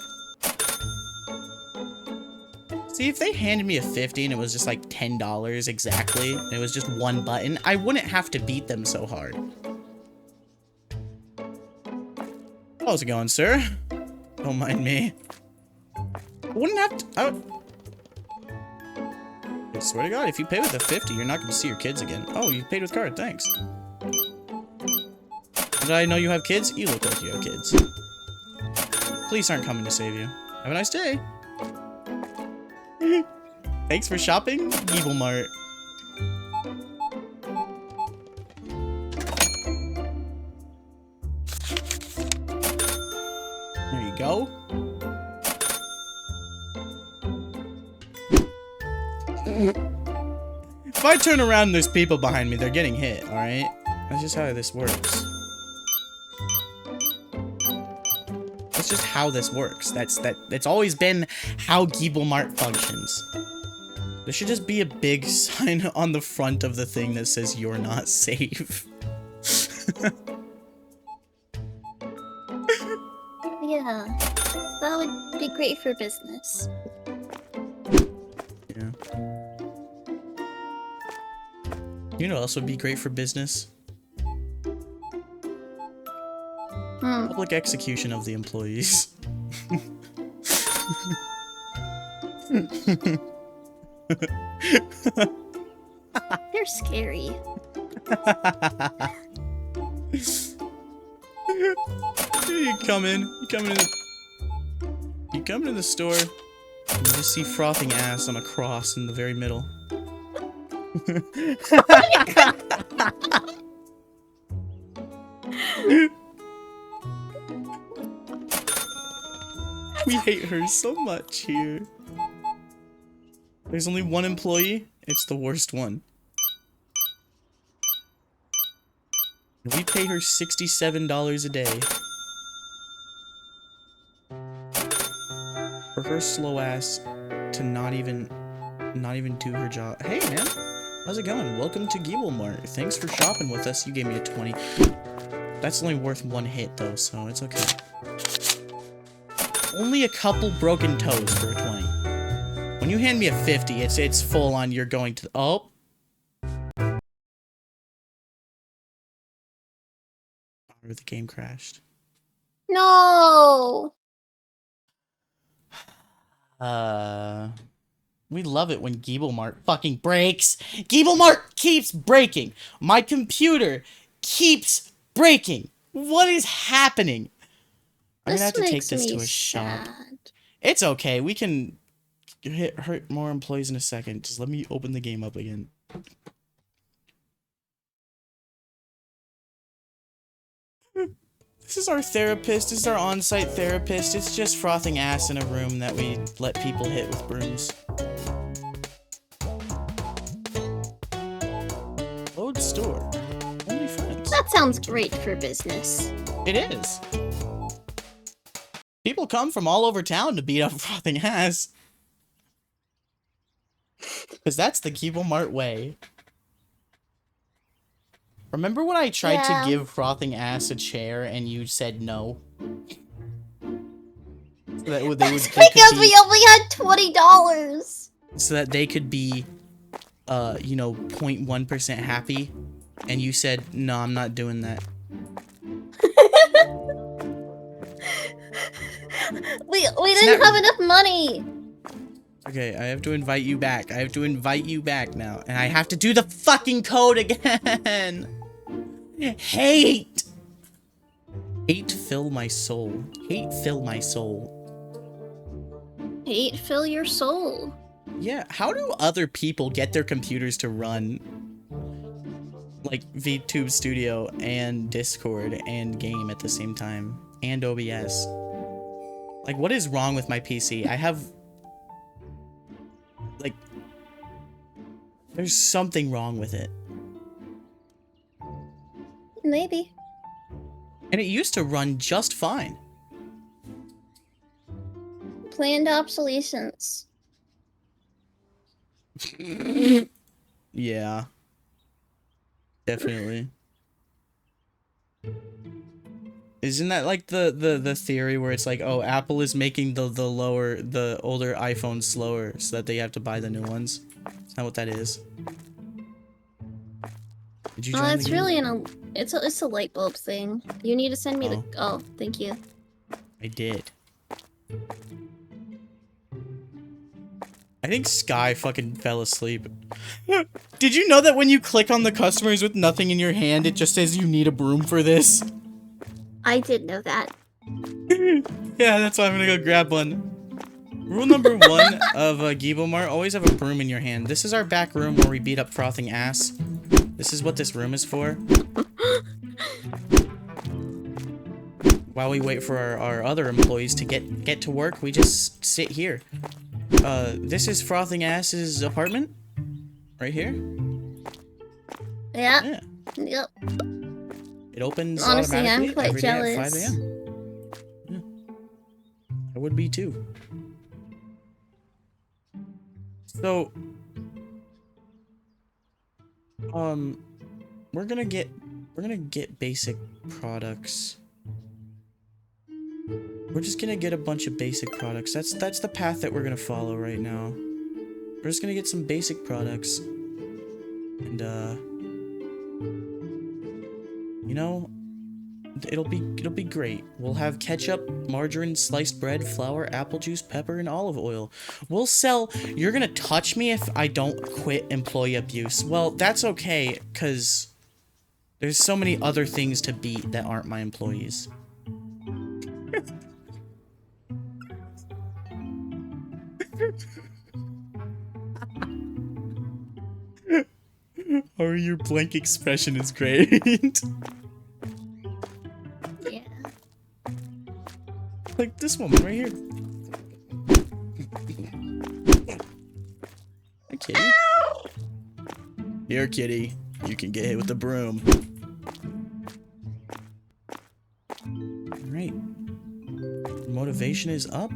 See, if they handed me a 50 and it was just like $10 exactly, and it was just one button, I wouldn't have to beat them so hard. How's it going, sir? Don't mind me. I wouldn't have to. I swear to God, if you pay with a 50, you're not going to see your kids again. Oh, you paid with card. Thanks. How did I know you have kids? You look like you have kids. Police aren't coming to save you. Have a nice day. Thanks for shopping, Geeble Mart. There you go. If I turn around and there's people behind me, they're getting hit, alright? That's just how this works. That's just how this works. That's always been how Geeble Mart functions. There should just be a big sign on the front of the thing that says you're not safe. Yeah, that would be great for business. Yeah. You know what else would be great for business? Public execution of the employees. They're scary. You come in the store, and you just see frothing ass on a cross in the very middle. We hate her so much here. There's only one employee. It's the worst one. We pay her $67 a day. For her slow ass to not even do her job. Hey man, how's it going? Welcome to Geeble Mart. Thanks for shopping with us. You gave me a 20. That's only worth one hit though, so it's okay. Only a couple broken toes for a 20. When you hand me a 50, it's full on you're going to oh. The game crashed. No. We love it when Geeble Mart fucking breaks. Geeble Mart keeps breaking. My computer keeps breaking. What is happening? I'm gonna have to take this to a shop. It's okay. We can hurt more employees in a second. Just let me open the game up again. This is our therapist. This is our on-site therapist. It's just frothing ass in a room that we let people hit with brooms. Load store. Only friends. That sounds great for business. It is. People come from all over town to beat up frothing ass. Because that's the Geeble Mart way. Remember when I tried to give frothing ass a chair and you said no? So that That's because we only had $20. So that they could be, you know, 0.1% happy, and you said no, I'm not doing that. we didn't have enough money. Okay, I have to invite you back. I have to invite you back now, and I have to do the fucking code again. Hate fill my soul. Hate fill my soul. Hate fill your soul. Yeah, how do other people get their computers to run like VTube Studio and Discord and game at the same time and OBS? Like, what is wrong with my PC? I have like there's something wrong with it. Maybe. And it used to run just fine. Planned obsolescence. Yeah. Definitely. Isn't that like the theory where it's like, oh, Apple is making the older iPhones slower so that they have to buy the new ones? Is that what that is? Did you join It's the game? really it's a light bulb thing. You need to send me oh, thank you. I did. I think Sky fucking fell asleep. Did you know that when you click on the customers with nothing in your hand, it just says you need a broom for this? I did know that. Yeah, that's why I'm gonna go grab one. Rule number 1 of Geeble Mart, always have a broom in your hand. This is our back room where we beat up frothing ass. This is what this room is for. While we wait for our other employees to get to work, we just sit here. This is frothing ass's apartment. Right here. Yeah. Yeah. Yep. It opens Honestly, automatically I'm quite every jealous. day at 5 a.m. Yeah. I would be too. So, We're gonna get basic products. We're just gonna get a bunch of basic products. That's the path that we're gonna follow right now. We're just gonna get some basic products. And you know, it'll be great. We'll have ketchup, margarine, sliced bread, flour, apple juice, pepper, and olive oil. We'll sell. You're gonna touch me if I don't quit employee abuse. Well, that's okay, cause there's so many other things to beat that aren't my employees. Or your blank expression is great. Yeah. Like this woman right here. Hi, kitty. Ow! Here, kitty. You can get hit with the broom. Alright. Motivation is up.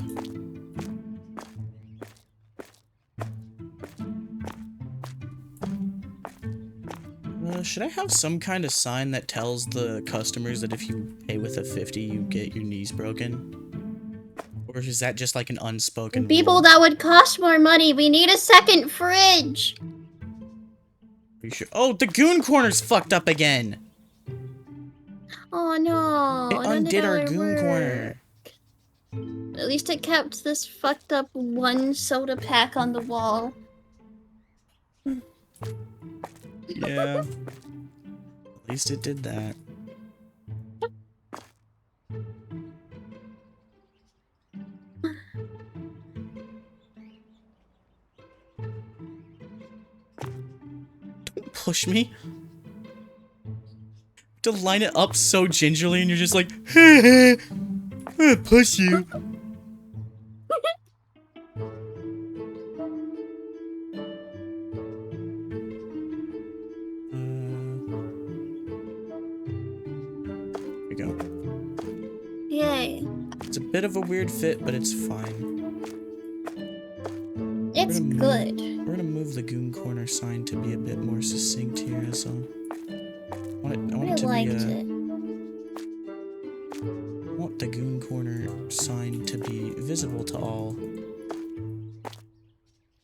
Should I have some kind of sign that tells the customers that if you pay with a 50, you get your knees broken? Or is that just like an unspoken People rule? that would cost more money. We need a second fridge. Are you sure? Oh, the goon corner's fucked up again. Oh no. It undid our goon work. corner. At least it kept this fucked up one soda pack on the wall. Yeah. At least it did that. Don't push me. To line it up so gingerly and you're just like, I'm gonna push you. Here we go. Yay. It's a bit of a weird fit, but it's fine. It's good. We're gonna move the goon corner sign to be a bit more succinct here, so I want it to liked be it. I want the goon corner sign to be visible to all.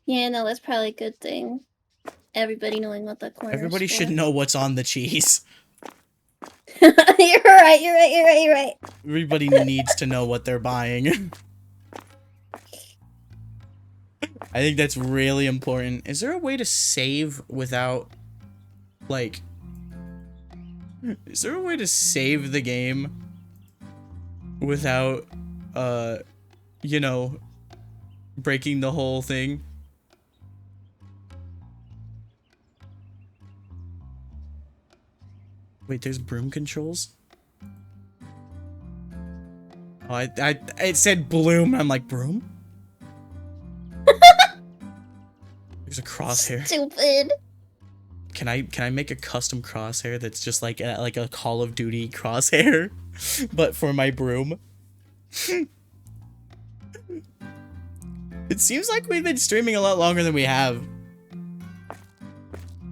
Yeah, no, that's probably a good thing. Everybody knowing what that corner Everybody is for. should know what's on the cheese. You're right. Everybody needs to know what they're buying. I think that's really important. Is there a way to save without, like... Is there a way to save the game without, you know, breaking the whole thing? Wait, there's broom controls? Oh, it said bloom, and I'm like, broom? There's a crosshair. Stupid. Can I make a custom crosshair that's just like a Call of Duty crosshair, but for my broom? It seems like we've been streaming a lot longer than we have.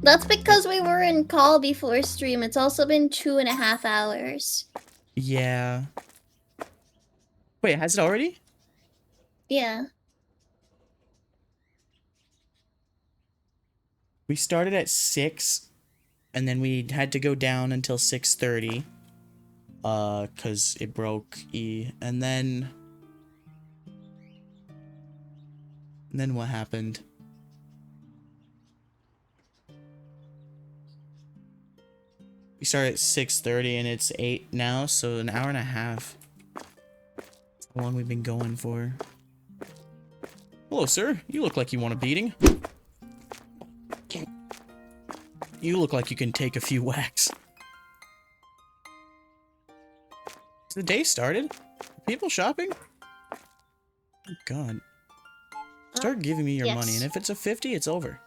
That's because we were in call before stream. It's also been 2.5 hours. Yeah. Wait, has it already? Yeah. We started at 6, and then we had to go down until 6:30. 'Cause it broke and then what happened? We started at 6:30 and it's 8 now, so an hour and a half. That's how long we've been going for. Hello, sir. You look like you want a beating. You look like you can take a few whacks. Has the day started? Are people shopping? Oh, God. Start giving me your money, and if it's a 50, it's over.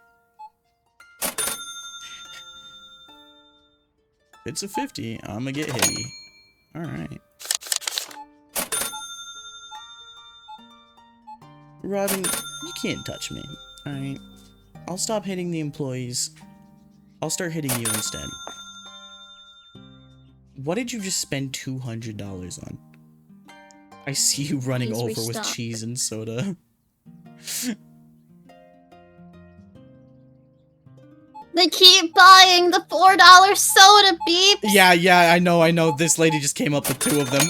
If it's a 50, I'm gonna get hitty. Alright. Robin, you can't touch me. Alright. I'll stop hitting the employees. I'll start hitting you instead. What did you just spend $200 on? I see you running Please over with restock. cheese and soda. They keep buying the $4 soda, beep. Yeah, I know. This lady just came up with 2 of them.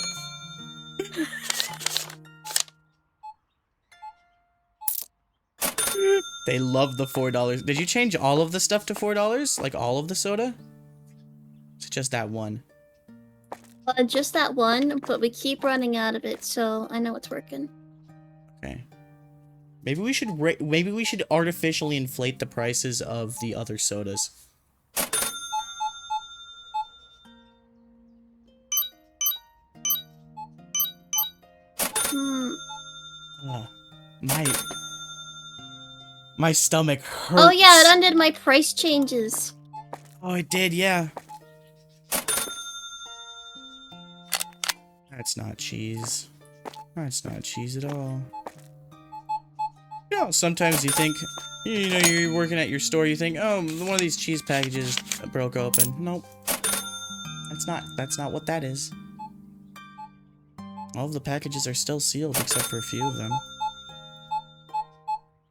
They love the $4. Did you change all of the stuff to $4? Like all of the soda? It's just that one. Just that one, but we keep running out of it, so I know it's working. Okay. Maybe we should artificially inflate the prices of the other sodas. Hmm. My stomach hurts. Oh yeah, it undid my price changes. Oh, it did, yeah. That's not cheese. That's not cheese at all. You know, sometimes you think, you know, you're working at your store, you think, oh, one of these cheese packages broke open. Nope. That's not what that is. All of the packages are still sealed except for a few of them.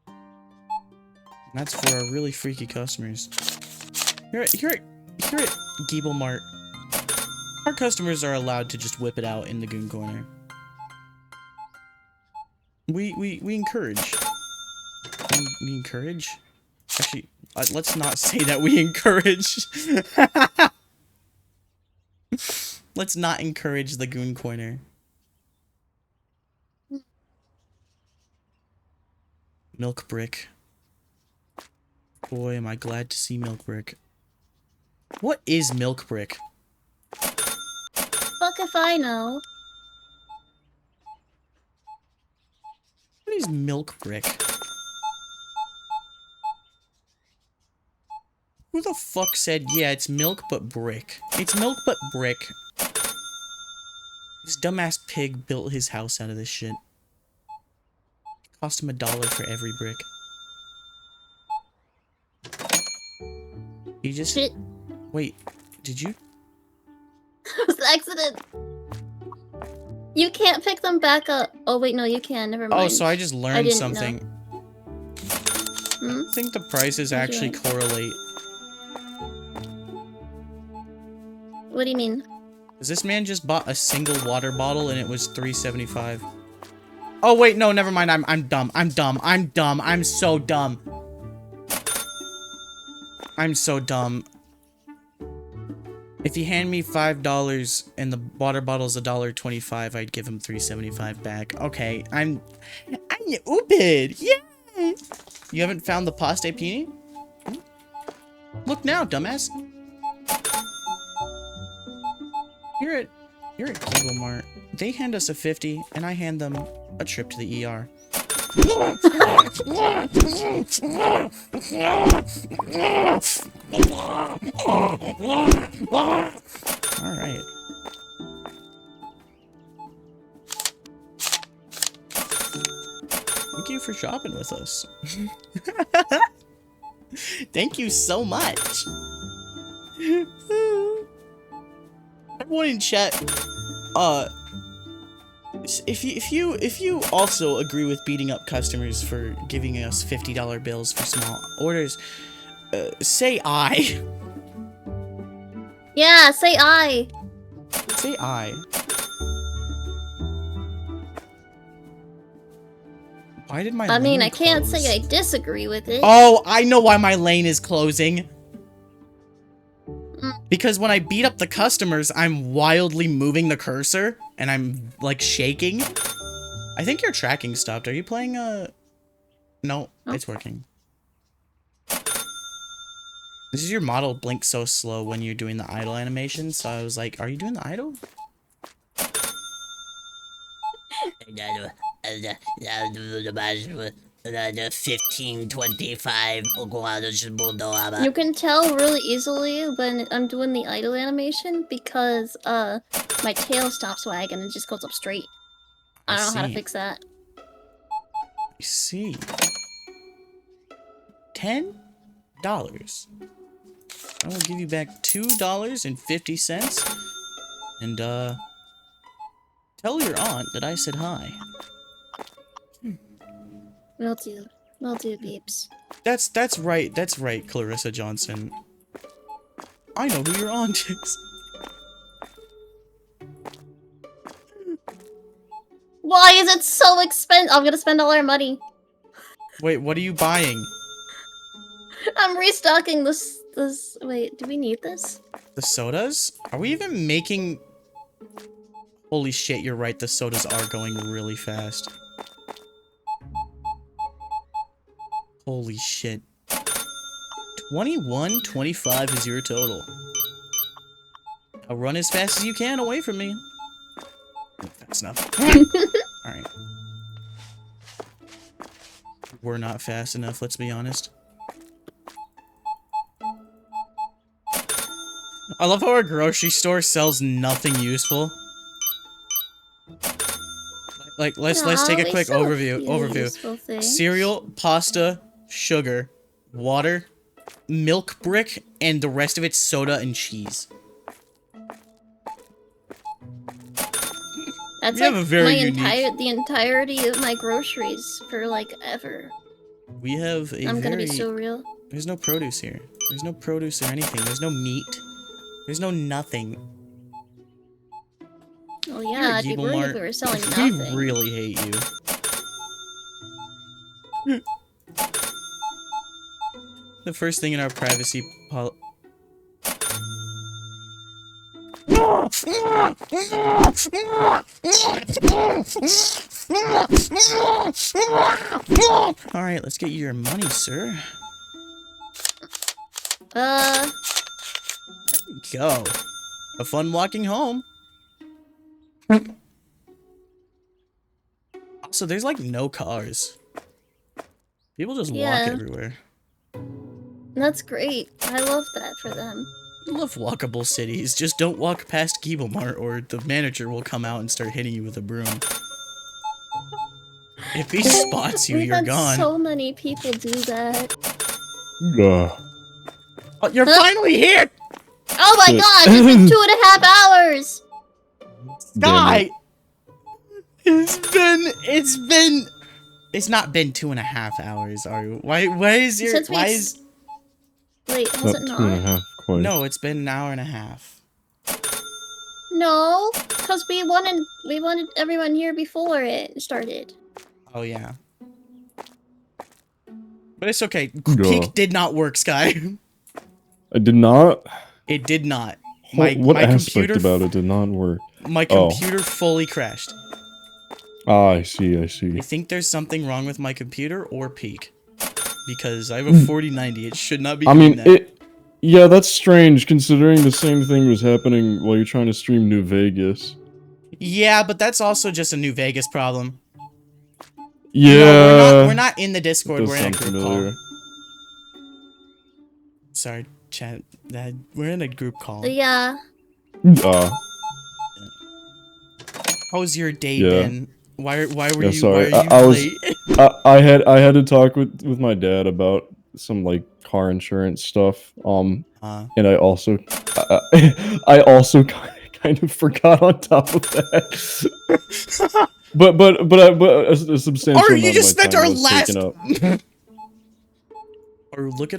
And that's for our really freaky customers. Here at Geeble Mart, our customers are allowed to just whip it out in the goon corner. We encourage. We encourage? Actually, let's not say that we encourage. Let's not encourage the goon corner. Milk Brick. Boy, am I glad to see Milk Brick. What is Milk Brick? Fuck if I know. What is Milk Brick? Who the fuck said, yeah, it's milk but brick? It's milk but brick. This dumbass pig built his house out of this shit. Cost him $1 for every brick. He just... Shit. Wait, did you... It was an accident. You can't pick them back up. Oh wait, no, you can. Never mind. Oh, so I just learned didn't something. Hmm? I think the prices What'd you actually learn? correlate. What do you mean? Cause this man just bought a single water bottle and it was $3.75. Oh wait, no, never mind. I'm dumb. I'm so dumb. I'm so dumb. If he hand me $5 and the water bottle's $1.25, I'd give him $3.75 back. Okay, I'm stupid. Yay! You haven't found the pasta pini? Look now, dumbass. You're at Geeble Mart. They hand us a 50, and I hand them a trip to the ER. Alright. Thank you for shopping with us. Thank you so much. Everyone in chat, if you also agree with beating up customers for giving us $50 bills for small orders, say I. Yeah, say I. Say I. Why did my I mean, lane I can't close? say I disagree with it. Oh, I know why my lane is closing. Mm. Because when I beat up the customers, I'm wildly moving the cursor, and I'm, like, shaking. I think your tracking stopped. Are you playing, No, Oh. it's working. This is your model blink so slow when you're doing the idle animation, so I was like, are you doing the idle? 1525. You can tell really easily when I'm doing the idle animation because my tail stops wagging and just goes up straight. I don't know how to fix that. I see. $10. I will give you back $2.50. And, tell your aunt that I said hi. Will do. Will do, peeps. That's right, Clarissa Johnson. I know who your aunt is. Why is it so expensive? I'm gonna spend all our money. Wait, what are you buying? I'm restocking this. Wait, do we need this? The sodas? Are we even making... Holy shit, you're right, the sodas are going really fast. Holy shit. 21, 25 is your total. Now run as fast as you can away from me. That's enough. Alright. We're not fast enough, let's be honest. I love how our grocery store sells nothing useful. Like, let's take a quick overview. Cereal, pasta, sugar, water, milk brick, and the rest of it's soda and cheese. That's like the entirety of my groceries for like ever. We have a I'm gonna be so real. There's no produce here. There's no produce or anything. There's no meat. There's no nothing. Oh yeah, I'd be worried if we were selling nothing. We really hate you. The first thing in our privacy Alright, let's get you your money, sir. There we go. Have fun walking home. Also, there's like no cars. People just walk everywhere. That's great. I love that for them. I love walkable cities. Just don't walk past Geeble Mart or the manager will come out and start hitting you with a broom. If he spots you, you're gone. So many people do that. Oh, you're finally here! Oh my gosh, it's been 2.5 hours! Sky! It's not been 2.5 hours, are you? Why is your, Wait, has it not? No, it's been an hour and a half. No, because we wanted everyone here before it started. Oh yeah. But it's okay. Peak did not work, Sky. I did not? It did not. What aspect about it did not work? My computer fully crashed. Ah, I see. I think there's something wrong with my computer or Peak. Because I have a 4090, it should not be doing that. Yeah, that's strange considering the same thing was happening while you're trying to stream New Vegas. Yeah, but that's also just a New Vegas problem. Yeah. No, we're not in the Discord, we're in a group call. Sorry, chat. We're in a group call. Yeah. How's your day been? Why were you sorry. late? I had to talk with my dad about some like car insurance stuff. And I also kind of forgot on top of that. but a substantial amount you just of my spent time our was last taken up. Or look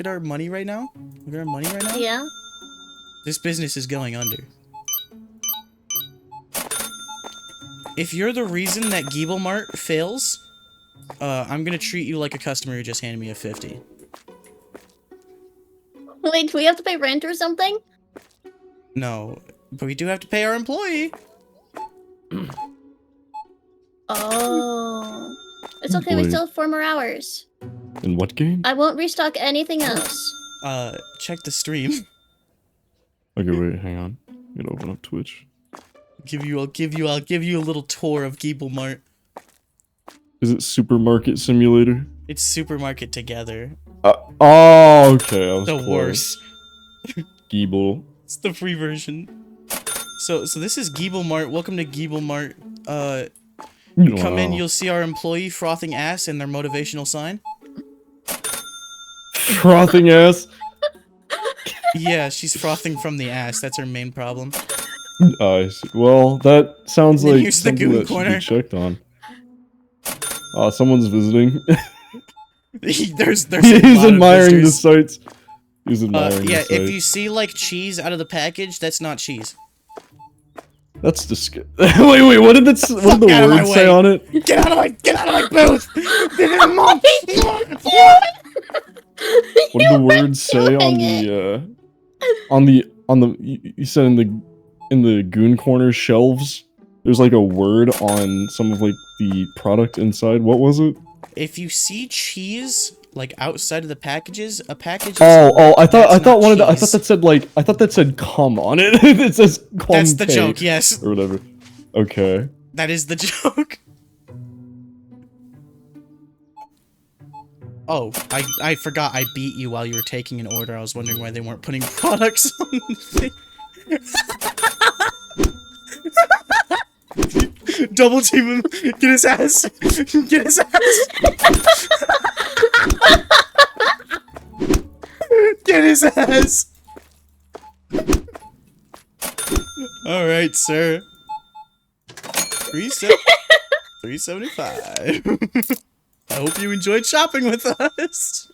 at our money right now. Look at our money right now. Yeah. This business is going under. If you're the reason that Geeble Mart fails, I'm gonna treat you like a customer who just handed me a 50. Wait, do we have to pay rent or something? No, but we do have to pay our employee. Oh. It's okay, we still have 4 more hours. In what game? I won't restock anything else. Check the stream. Okay, wait, hang on. I'm gonna open up Twitch. I'll give you a little tour of Geeble Mart. Is it Supermarket Simulator? It's Supermarket Together. Oh, okay. I was the worst. Geeble. It's the free version. So this is Geeble Mart. Welcome to Geeble Mart. Come in, you'll see our employee frothing ass and their motivational sign. Frothing ass? Yeah, she's frothing from the ass. That's her main problem. I see. Well, that sounds And then like here's the something goon that should corner. be checked on. Someone's visiting. there's a He's lot admiring of the visitors. sights. He's admiring Yeah, the sights. if you see like cheese out of the package, that's not cheese. That's disgusting. Wait, what did what did the word say on it? Get out of my booth! What did the word say on the you said in the goon corner shelves? There's like a word on some of like the product inside. What was it? If you see cheese like outside of the packages, a package. I thought that said cum on it. It says cum. That's the joke, yes. Or whatever. Okay. That is the joke. Oh, I forgot I beat you while you were taking an order. I was wondering why they weren't putting products on the thing. Double team him. Get his ass. Get his ass. Get his ass. All right, sir. 375. I hope you enjoyed shopping with us.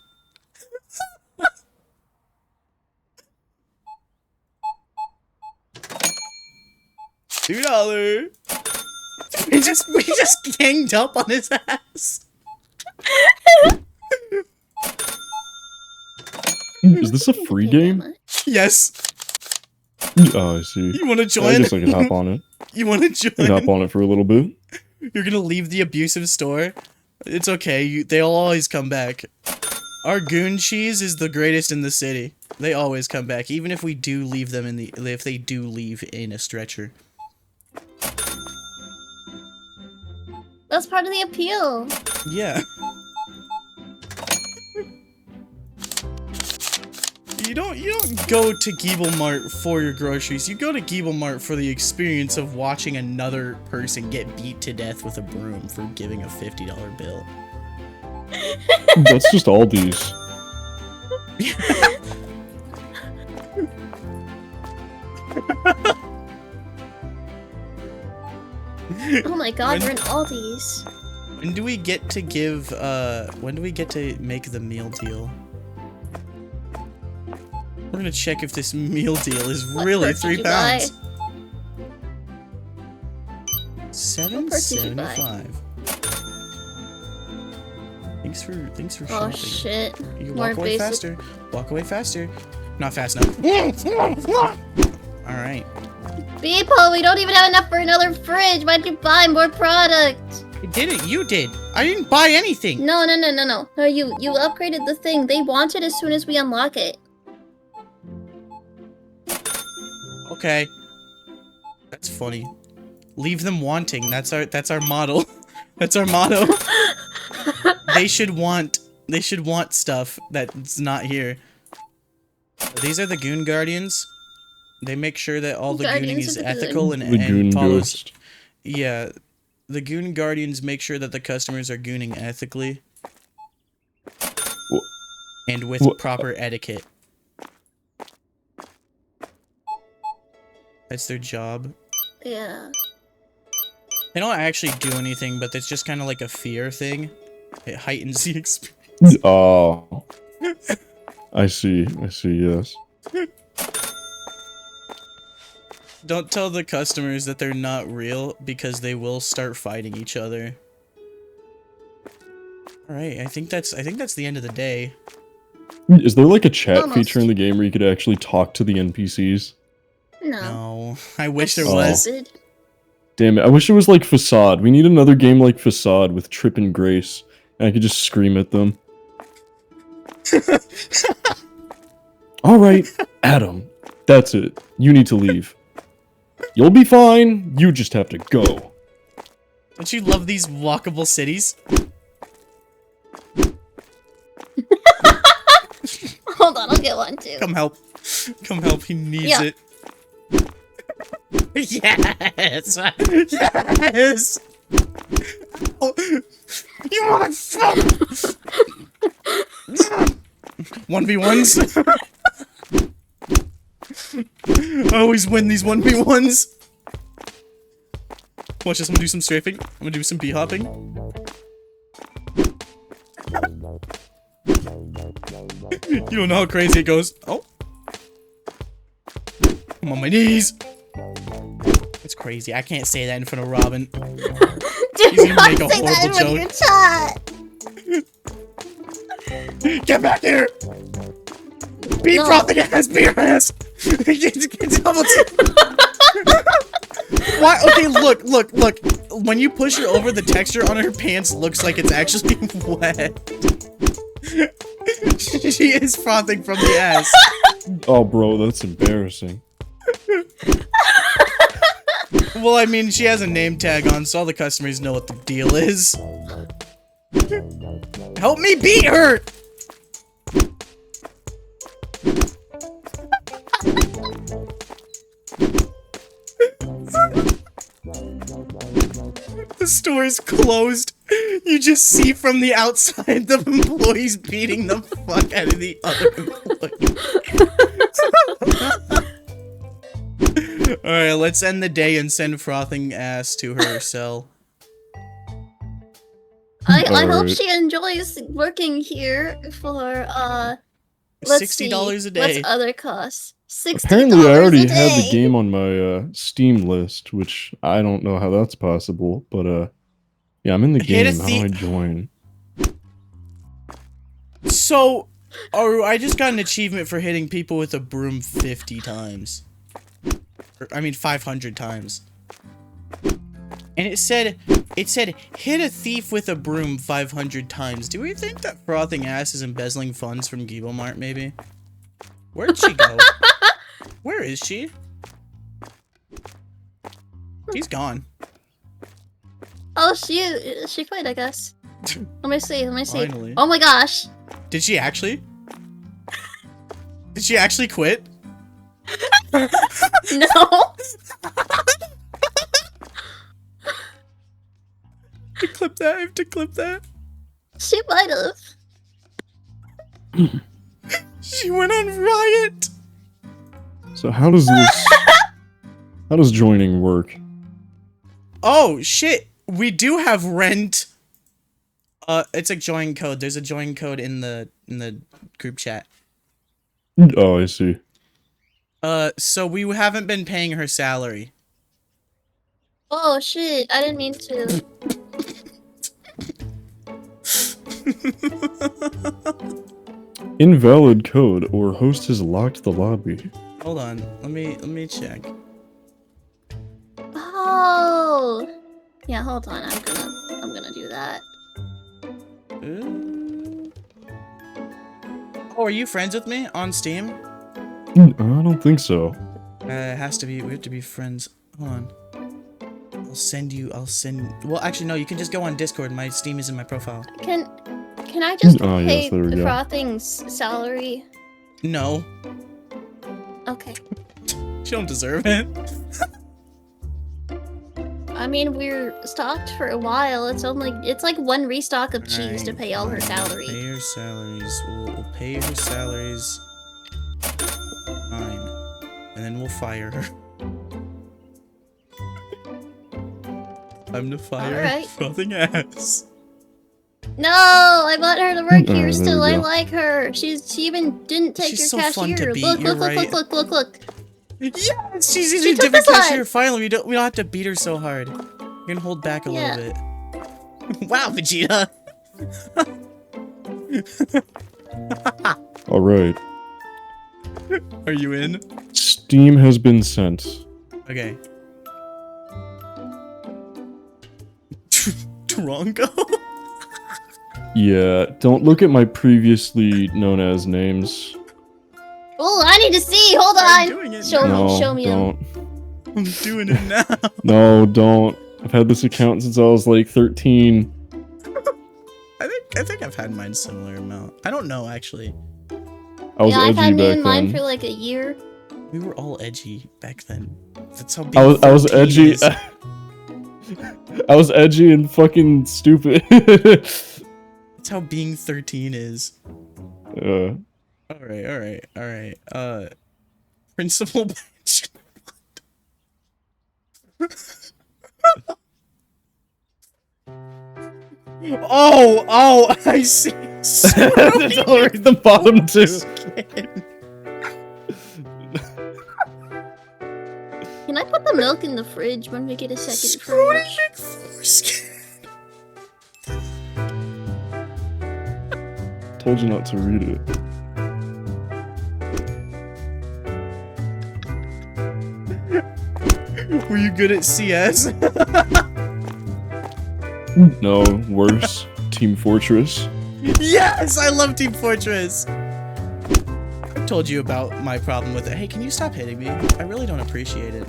$2. We just ganged up on his ass. Is this a free game? Yes. Oh, I see. You want to join? I guess I can hop on it. You want to join? I can hop on it for a little bit. You're gonna leave the abusive store? It's okay. They'll always come back. Our goon cheese is the greatest in the city. They always come back, even if we do leave them if they do leave in a stretcher. That's part of the appeal. Yeah. You don't go to Geeble Mart for your groceries. You go to Geeble Mart for the experience of watching another person get beat to death with a broom for giving a $50 bill. That's just Aldi's. Oh my god, we're in Aldi's. When do we get to give, when do we get to make the meal deal? We're gonna check if this meal deal is really £3. $7.75. Thanks for shopping. Oh shit. You More walk away basic. faster. Walk away faster. Not fast enough. Alright. People, we don't even have enough for another fridge. Why'd you buy more product? I did it. You did. I didn't buy anything. No. No, you upgraded the thing. They want it as soon as we unlock it. Okay. That's funny. Leave them wanting. That's our motto. That's our motto. They should want stuff that's not here. These are the Goon Guardians. They make sure that all the gooning is ethical and follows. Ghost. Yeah, the Goon Guardians make sure that the customers are gooning ethically and with proper etiquette. That's their job. Yeah. They don't actually do anything, but it's just kind of like a fear thing. It heightens the experience. Oh. I see, yes. Don't tell the customers that they're not real, because they will start fighting each other. Alright, I think that's the end of the day. Is there like a chat Almost. feature in the game where you could actually talk to the NPCs? No. I wish there That's was. stupid. Damn it, I wish it was like Facade. We need another game like Facade with Trip and Grace. And I could just scream at them. Alright, Adam. That's it. You need to leave. You'll be fine. You just have to go. Don't you love these walkable cities? Hold on, I'll get one too. Come help. Come help, he needs Yeah. it. Yes! Yes! Oh, you motherfucker! 1v1s? I always win these 1v1s. Watch this, I'm gonna do some strafing. I'm gonna do some bee-hopping. You don't know how crazy it goes. Oh. I'm on my knees. It's crazy. I can't say that in front of Robin. Do He's gonna not make a say that in horrible front of your chat. Get back here! Beat No. frothing ass, beat your ass! Get double Why? Okay, look. When you push her over, the texture on her pants looks like it's actually wet. She is frothing from the ass. Oh, bro, that's embarrassing. Well, I mean, she has a name tag on, so all the customers know what the deal is. Help me beat her! The store is closed. You just see from the outside the employees beating the fuck out of the other employee. Alright, let's end the day and send frothing ass to her cell. I hope Alright. she enjoys working here for let's $60 see, a day. What's other costs? $60 Apparently, I already a had the day. game on my Steam list, which I don't know how that's possible, but yeah, I'm in the Hit a game. How do I join? So, I just got an achievement for hitting people with a broom 50 times. I mean 500 times. And it said hit a thief with a broom 500 times. Do we think that frothing ass is embezzling funds from Geeble Mart maybe? Where'd she go? Where is she? She's gone. Oh, she quit, I guess. Let me see. Finally. Oh my gosh. Did she actually? Did she actually quit? No. I have to clip that. I have to clip that. She might have. She went on Riot. So how does this? How does joining work? Oh shit! We do have rent. It's a join code. There's a join code in the group chat. Oh, I see. So we haven't been paying her salary. Oh shit! I didn't mean to. Invalid code or host has locked the lobby. Hold on. Let me check. Oh. Yeah. Hold on. I'm gonna do that. Oh, are you friends with me on Steam? I don't think so. It has to be. We have to be friends. Hold on. I'll send. Well, actually, no. You can just go on Discord. My Steam is in my profile. Can I just Oh, yes, pay there we go. Frothing's salary? No, Okay. she don't deserve it. I mean, we're stocked for a while. It's like one restock of cheese to pay all her salary. Pay her salaries. We'll pay her salaries. Fine. And then we'll fire her. Time to fire Alright. frothing ass. No, I want her to work here there still. we I go. like her. She even didn't take She's your so cashier. fun to beat, Look, you're look, right. look. Yes, she's in She a took different this one. cashier. Finally, we don't have to beat her so hard. We can hold back a little bit. Wow, Vegeta. All right. Are you in? Steam has been sent. Okay. Trongo? Yeah, don't look at my previously known as names. Oh, I need to see. Hold I'm on. doing it Show now. me. Show me. don't. I'm doing it now. No, don't. I've had this account since I was like 13. I think I've had mine similar amount. I don't know actually. I was Yeah, I've edgy had me back in mine then. for like a year. We were all edgy back then. That's how I was 13 edgy. is. I was edgy and fucking stupid. That's how being 13 is. Alright. Principal bench. Oh, I see. That's already the bottom two. Can I put the milk in the fridge when we get a second fridge? Told you not to read it. Were you good at CS? No, worse. Team Fortress. Yes, I love Team Fortress. I told you about my problem with it. Hey, can you stop hitting me? I really don't appreciate it.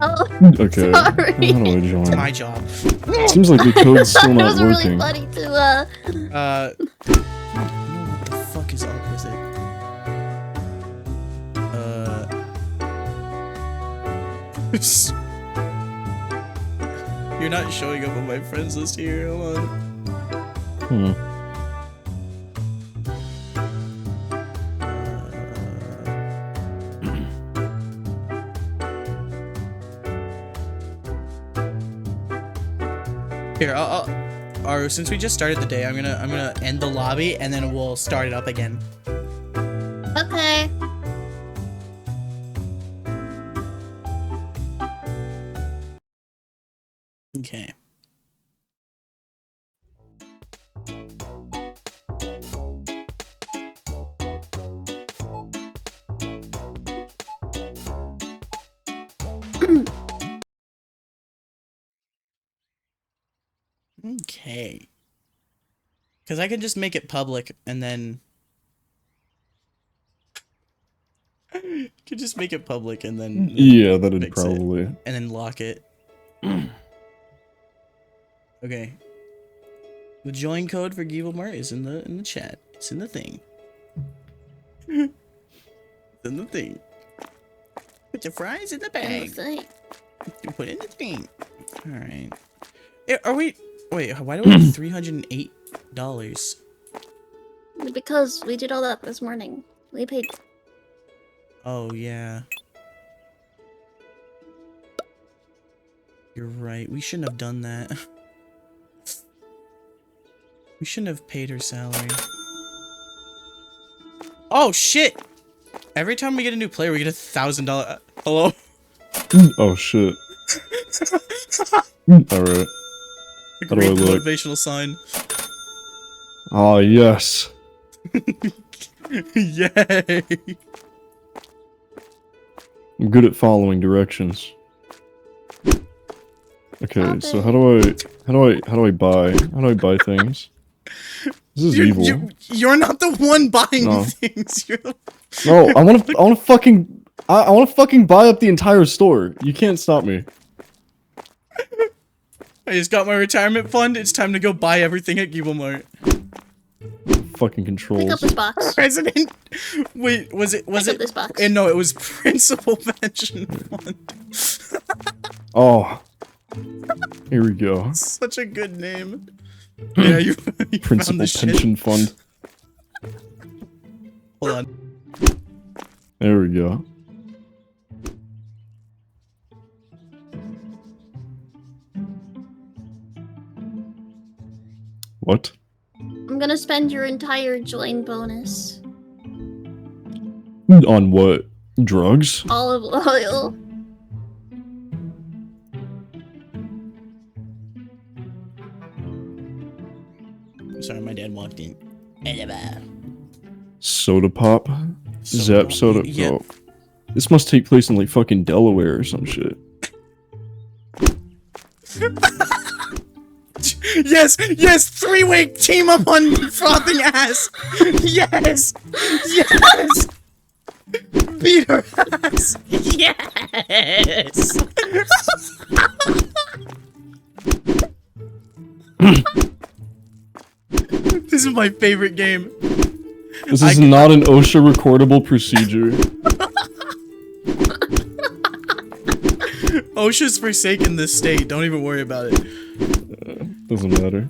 Oh, Okay. sorry. How do I join? It's my job. Seems like the code's still It not was really working. funny to, You know what the fuck is up with it? You're not showing up on my friends list here. Hold on. Hmm. Here, Aru, since we just started the day, I'm gonna end the lobby and then we'll start it up again. okay. Okay. Okay. Because I can just make it public and then... could just make it public and then... Yeah, that'd fix it. probably. And then lock it. Okay. The join code for Geeble Mart is in the chat. It's in the thing. It's in the thing. Put your fries in the bag. You put it in the thing. Alright. Are we... Wait, why do we have $308? Because we did all that this morning. We paid. Oh, yeah. You're right. We shouldn't have done that. We shouldn't have paid her salary. Oh, shit! Every time we get a new player, we get $1,000. Hello? Oh shit. Alright. A How do I great look? motivational sign. Ah, yes. Yay! I'm good at following directions. Okay, so how do I buy things? This is evil. You're not the one buying No. things. You're the... No, I wanna fucking buy up the entire store. You can't stop me. I just got my retirement fund. It's time to go buy everything at Geeble Mart. Fucking Pick up controls. this box. President. Wait, was it? Pick up this box. No, it was Principal Pension Fund. Oh. Here we go. Such a good name. Yeah, you found Principal the shit. Pension Fund. Hold on. There we go. What? I'm gonna spend your entire join bonus. On what? Drugs? Olive oil. I'm sorry, my dad walked in. Soda pop? Zap soda? Yeah. Oh. This must take place in like fucking Delaware or some shit. Yes, yes, three-way team up on frothing ass. Yes, yes. Beat her ass. Yes. This is my favorite game. This is not an OSHA recordable procedure. OSHA's forsaken this state. Don't even worry about it. Doesn't matter.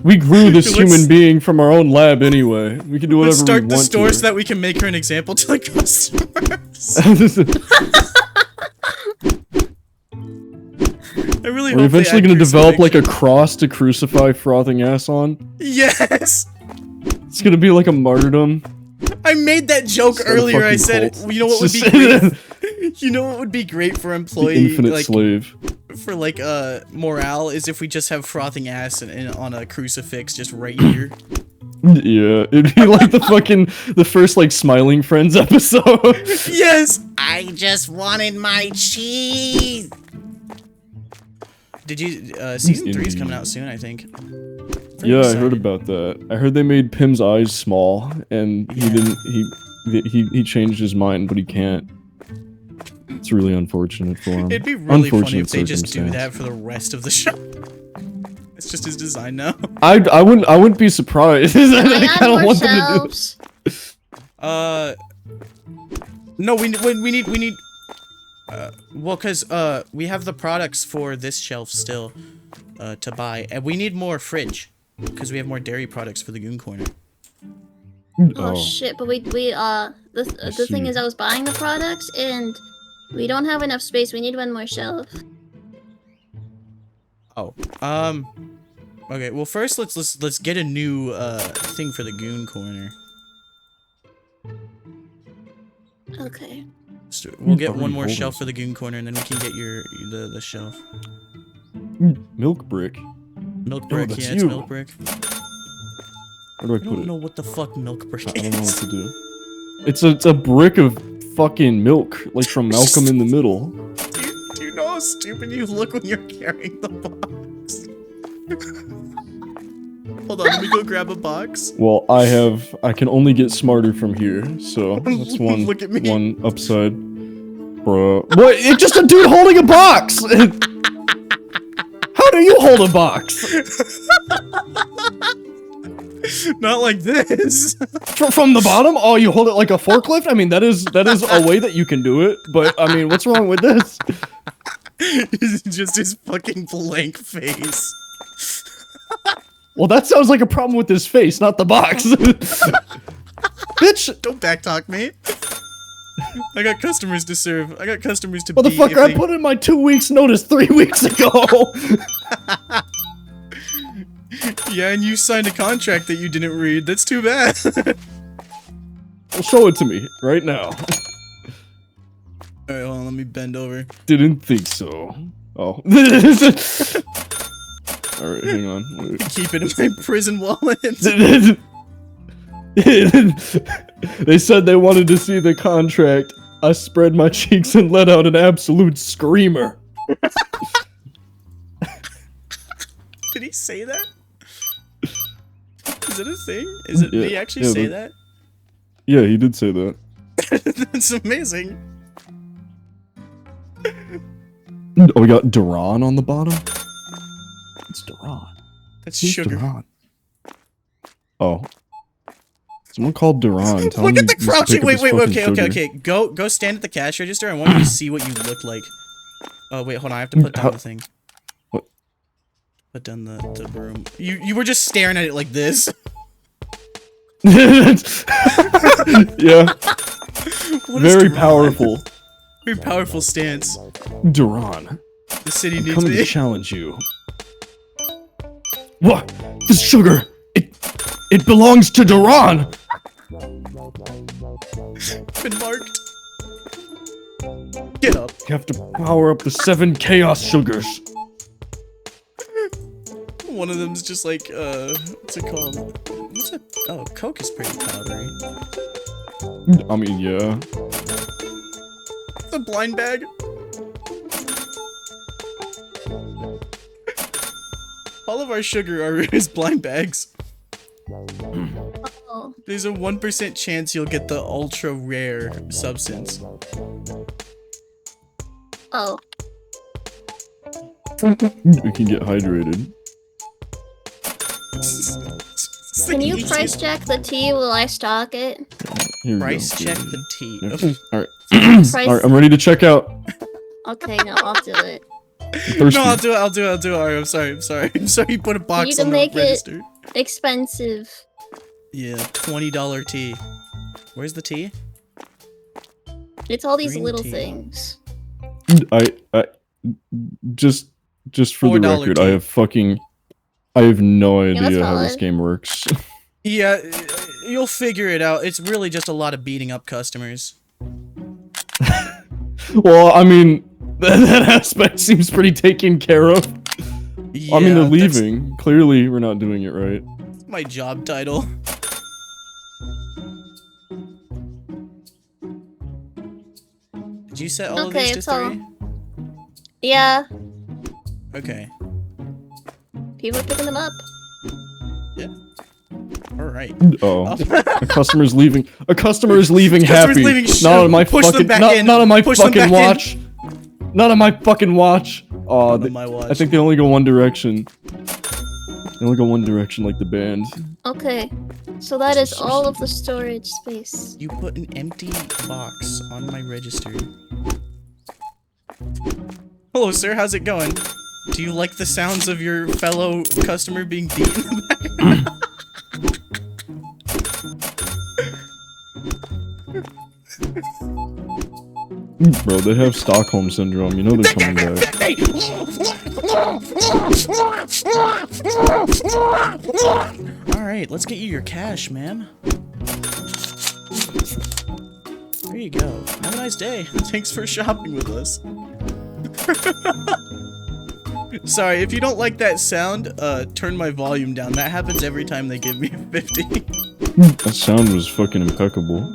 We grew this human being from our own lab anyway. We can do whatever Let's start we the want store to. so that we can make her an example to the customers. I really We're hope they eventually add gonna develop like a crucifixion. cross to crucify frothing ass on. Yes! It's gonna be like a martyrdom. I made that joke Start a earlier. I fucking said, cult. you know what would be Just- great? You know what would be great for The employee, infinite like, slave. for like morale is if we just have frothing ass and on a crucifix just right here. Yeah, it'd be like the first like Smiling Friends episode. Yes! I just wanted my cheese! Did you, season 3 is coming out soon, I think. Pretty Yeah, I excited. heard about that. I heard they made Pim's eyes small, and he changed his mind, but he can't. It's really unfortunate for him. It'd be really funny Unfortunate if they just do circumstance. that for the rest of the show. It's just his design now. I wouldn't be surprised. Can I I add kinda more want them to do shelves? No, we need, well, cause, we have the products for this shelf still, to buy, and we need more fridge, cause we have more dairy products for the Goon Corner. Oh shit, but the thing is I was buying the products and we don't have enough space. We need one more shelf. Oh, okay, well, first, let's get a new, thing for the Goon Corner. Okay. So we'll get Already one more holding shelf for the Goon Corner, and then we can get the shelf. Milk brick. Milk brick, that's yeah, it's you. milk brick. Where do I I put don't it? know what the fuck milk brick I don't know what is. to do. It's a brick of fucking milk, like from Malcolm in the Middle. Do you know how stupid you look when you're carrying the box? Hold on, let me go grab a box. Well, I can only get smarter from here, so that's one Look at me. one upside. Bruh. What? It's just a dude holding a box! How do you hold a box? Not like this. From the bottom? Oh, you hold it like a forklift? I mean, that is a way that you can do it, but I mean, what's wrong with this? It's just his fucking blank face. Well, that sounds like a problem with his face, not the box. Bitch! Don't backtalk me. I got customers to serve. I got customers to be. Motherfucker, I put in my 2 weeks notice 3 weeks ago! Yeah, and you signed a contract that you didn't read. That's too bad. Well, show it to me, right now. Alright, hold on, let me bend over. Didn't think so. Oh. Alright, hang on. Wait. Keep it in my prison wallet. They said they wanted to see the contract. I spread my cheeks and let out an absolute screamer. Did he say that? Is it a thing? Did he actually say that? Yeah, he did say that. That's amazing. Oh, we got Duran on the bottom? It's Duran. That's Who's sugar. Duran? Oh. Someone called Duran. Tell Look him at the he's crouching. pick up Wait, his wait, fucking okay. sugar. Go stand at the cash register. I want you to see what you look like. Oh wait, hold on. I have to put down the thing. What? Put down the broom. You were just staring at it like this. Yeah. What is Very Duran? powerful. Very powerful stance. Duran. The city needs Coming to me. challenge you. What? This sugar! It belongs to Duran! Been marked. Get up. You have to power up the 7 chaos sugars. One of them's just like, what's it called? What's it? Oh, Coke is pretty powdery. I mean, yeah. The blind bag. All of our sugar are is blind bags. Oh. There's a 1% chance you'll get the ultra rare substance. Oh. We can get hydrated. Can you price check the tea while I stock it? Here we Price go. check the tea. Alright. Price... Alright, I'm ready to check out. Okay, no, I'll do it. I'm thirsty. No, I'll do it. Alright, I'm sorry. I'm sorry you put a box You can on the make it- register. Expensive. Yeah, $20 tea. Where's the tea? It's all these Green little tea. things. I just for the $4 record, tip. I have no that's idea how this fine. game works. Yeah, you'll figure it out. It's really just a lot of beating up customers. Well, I mean, that aspect seems pretty taken care of. Yeah, I mean, they're leaving. Clearly, we're not doing it right. That's my job title. Did you set all of these to it's all- 3? Yeah, Okay. people are picking them up. Alright. Oh, a customer's leaving. A customer is leaving Customer's happy. leaving, Not on my push them fucking. back in. Not on my Push them fucking back in. watch. Not on my fucking watch. Oh, On my watch. I think they only go one direction. They only go one direction, like the band. Okay, so that is all of the storage space. You put an empty box on my register. Hello, sir. How's it going? Do you like the sounds of your fellow customer being beaten? Bro, they have Stockholm syndrome. You know they're coming back. Alright, let's get you your cash, ma'am. There you go. Have a nice day. Thanks for shopping with us. Sorry, if you don't like that sound, turn my volume down. That happens every time they give me 50. That sound was fucking impeccable.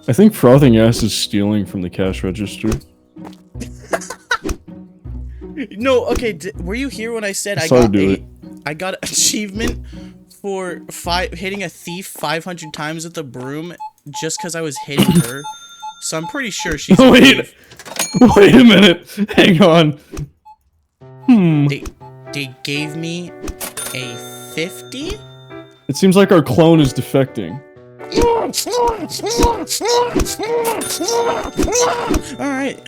I think frothing ass is stealing from the cash register. No, okay, were you here when I said I got an achievement for hitting a thief 500 times with a broom just because I was hitting her? So I'm pretty sure she's a thief. Wait a minute. Hang on. They gave me a 50? It seems like our clone is defecting. Alright.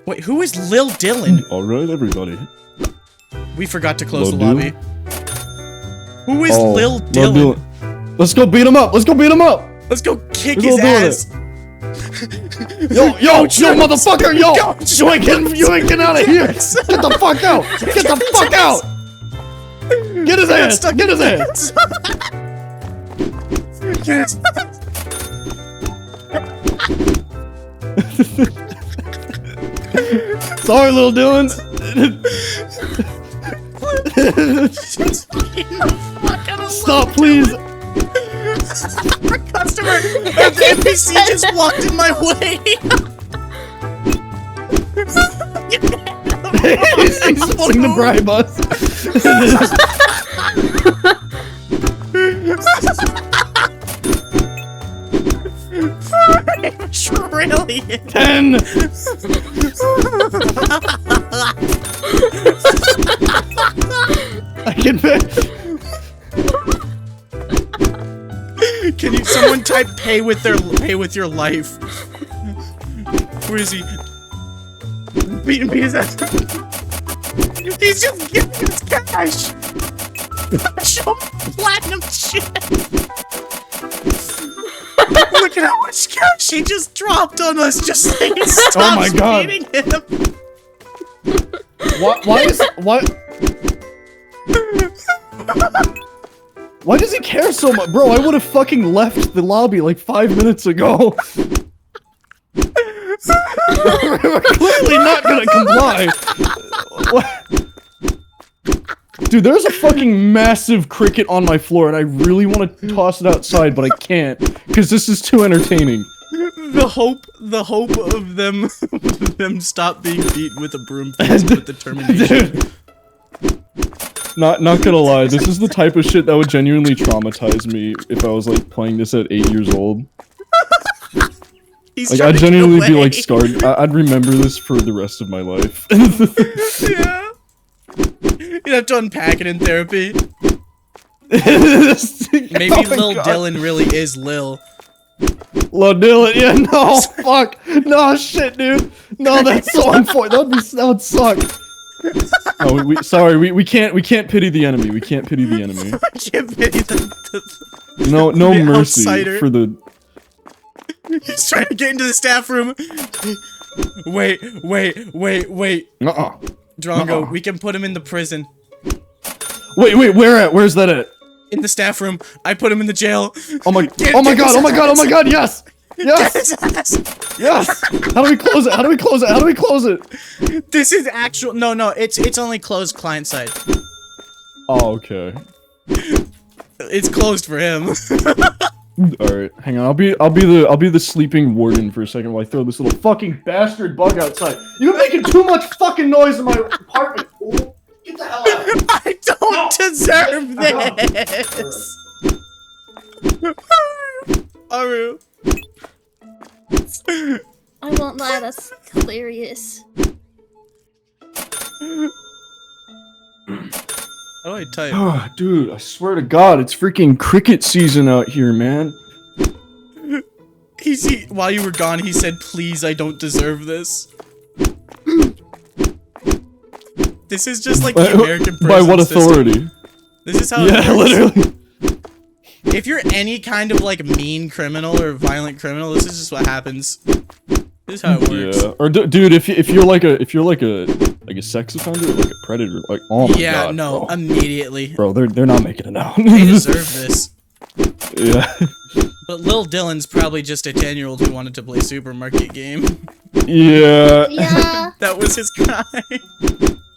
Wait, who is Lil Dylan? Alright, everybody. We forgot to close Lil the lobby. Who is Lil Dylan? Let's go beat him up! Let's go beat him up! Let's go kick his ass! Yo, motherfucker, yo! You ain't getting out of here! Get the fuck out! Get the fuck out! Get his ass! Get his ass! Yes. Sorry, little Dylan. Stop, please. Customer, the NPC just walked in my way. He's wanting to bribe us. Trillion. 10. I can bet. Can you someone type pay with your life? Where is he? Beat his ass. He's just giving us cash. Show me platinum shit. Look at how much cash he just dropped on us just so he stops Oh my God. beating him. Why does he care so much? Bro, I would have fucking left the lobby like 5 minutes ago. We're clearly not gonna comply. What? Dude, there's a fucking massive cricket on my floor and I really want to toss it outside, but I can't, because this is too entertaining. The hope of them stop being beaten with a broom fits with determination. Dude. Not gonna lie, this is the type of shit that would genuinely traumatize me if I was like playing this at 8 years old. He's Like trying I'd to get genuinely be away. like scarred. I'd remember this for the rest of my life. Yeah. You'd have to unpack it in therapy. Maybe Oh my Lil God. Dylan really is Lil. Lil Dylan, yeah, no, fuck. No, shit, dude. No, that's so unfortunate. That would suck. No, sorry, we can't pity the enemy. We can't pity the enemy. I can't pity No The mercy outsider. for the. He's trying to get into the staff room. Wait. Drongo, we can put him in the prison. Wait, where at? Where's that at? In the staff room. I put him in the jail. Oh my god, yes! Yes! How do we close it? This is actual. No, it's only closed client side. Oh, okay. It's closed for him. Alright, hang on, I'll be the sleeping warden for a second while I throw this little fucking bastard bug outside. You're making too much fucking noise in my apartment, fool! Get the hell out! I don't deserve this! Aru. I won't lie, that's hilarious. How do I type? Oh, dude, I swear to God, it's freaking cricket season out here, man. While you were gone, he said, "Please, I don't deserve this." This is just like the American prison By what system. authority? This is how it Yeah, works. literally. If you're any kind of like mean criminal or violent criminal, this is just what happens. This is how it works. Yeah, or dude, if you're like a sex offender, or like a predator, like oh my Yeah, God, no, bro. immediately. Bro, they're not making it out. They deserve this. Yeah. But Lil Dylan's probably just a 10-year-old who wanted to play supermarket game. Yeah. Yeah, That was his crime.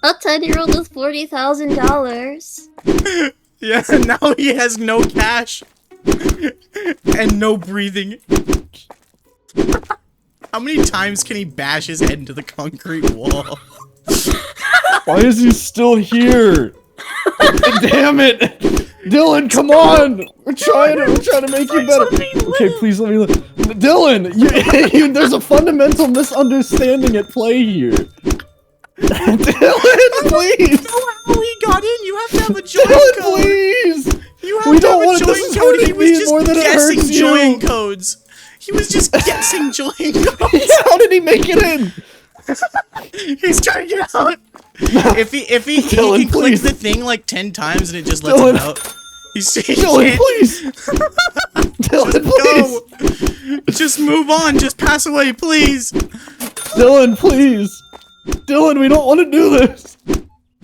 a 10-year-old with $40,000. Yeah, now he has no cash. And no breathing. How many times can he bash his head into the concrete wall? Why is he still here? Damn it! Dylan, come on! We're trying to make you better. Okay, please let me look. Dylan, there's a fundamental misunderstanding at play here. Dylan, please! How he got in? You have to have a join Dylan, code. please! You have We to don't have want a it. This join is code. He hurting was me just more than it guessing hurts join you. codes. He was just guessing join codes. How did he make it in? He's trying to get out. If he Dylan, can click please. the thing like 10 times and it just lets Dylan. him out. Dylan, please! Dylan, please! Go. Just move on. Just pass away, please. Dylan, please! Dylan, we don't want to do this!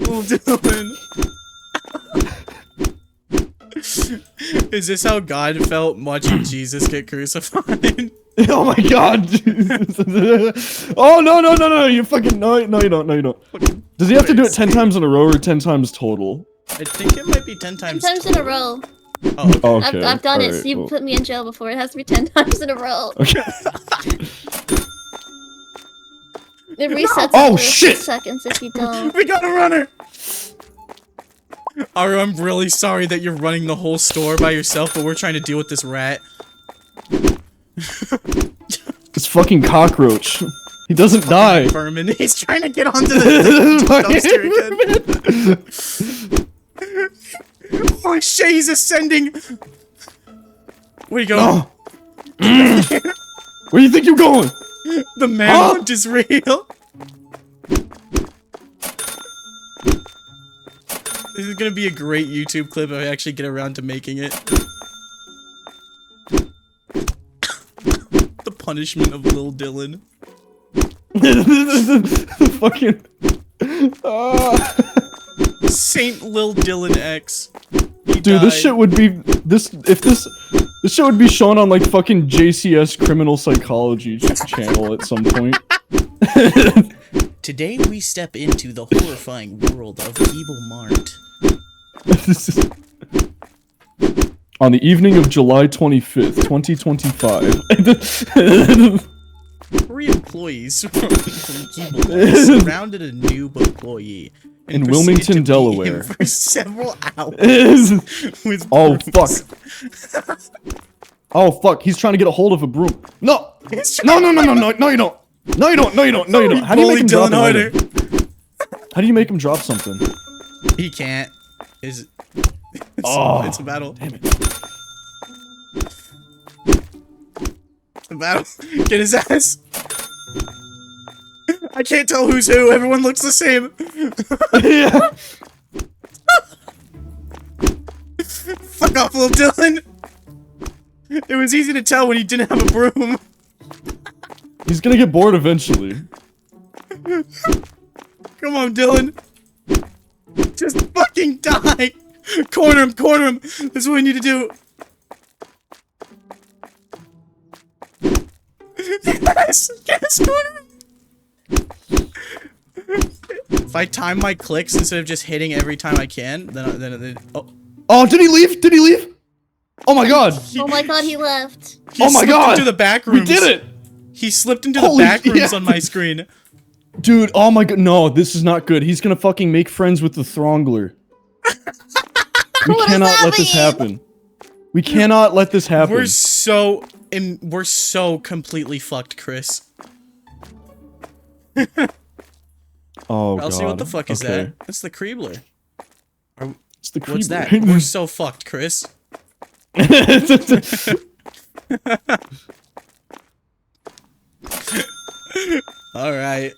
Oh, Dylan. Is this how God felt watching Jesus get crucified? Oh my God! Jesus. Oh no! You fucking no! You don't! Does he have to do it 10 times in a row or 10 times total? I think it might be 10 times. 10 times in a row. Oh, Okay. I've done it. alright, So you well. put me in jail before. It has to be 10 times in a row. Okay. It resets Oh, after shit! 6 seconds if you don't. we got a runner. Aru, I'm really sorry that you're running the whole store by yourself, but we're trying to deal with this rat. This fucking cockroach. He doesn't die. Vermin. He's trying to get onto the dumpster again. Holy shit, he's ascending. Where you go? Oh. Where do you think you're going? The manhunt is real. This is gonna be a great YouTube clip if I actually get around to making it. The punishment of Lil Dylan. Fucking. Saint Lil Dylan X. He Dude, this died. shit would be this shit would be shown on like fucking JCS criminal psychology channel at some point. Today we step into the horrifying world of Geeble Mart. On the evening of July 25th, 2025. 3 employees from Geeble Mart surrounded a noob employee In and Wilmington, proceeded to beat him Delaware. for several hours with Oh brooms. fuck. Oh fuck, he's trying to get a hold of a broom. No! He's No, you don't. No, you don't. How do you make him drop Dylan harder. an item? How do you make him drop something? He can't. It's a battle. Damn it. It's a battle. Get his ass. I can't tell who's who. Everyone looks the same. Yeah. Fuck off, Lil Dylan. It was easy to tell when he didn't have a broom. He's gonna get bored eventually. Come on, Dylan. Just fucking die. Corner him, corner him. That's what we need to do. Yes, yes, corner him. If I time my clicks instead of just hitting every time I can, then oh, did he leave? Did he leave? Oh my god. Oh my god, he left. Oh my god. Into the back rooms. We did it. He slipped into the back rooms on my screen. Dude, oh my god, no, this is not good. He's gonna fucking make friends with the Throngler. We cannot let this happen. We cannot let this happen. We're so completely fucked, Chris. Oh god. Elsie, what the fuck is that? That's the Creebler. It's the Creebler. What's that? We're so fucked, Chris. Alright.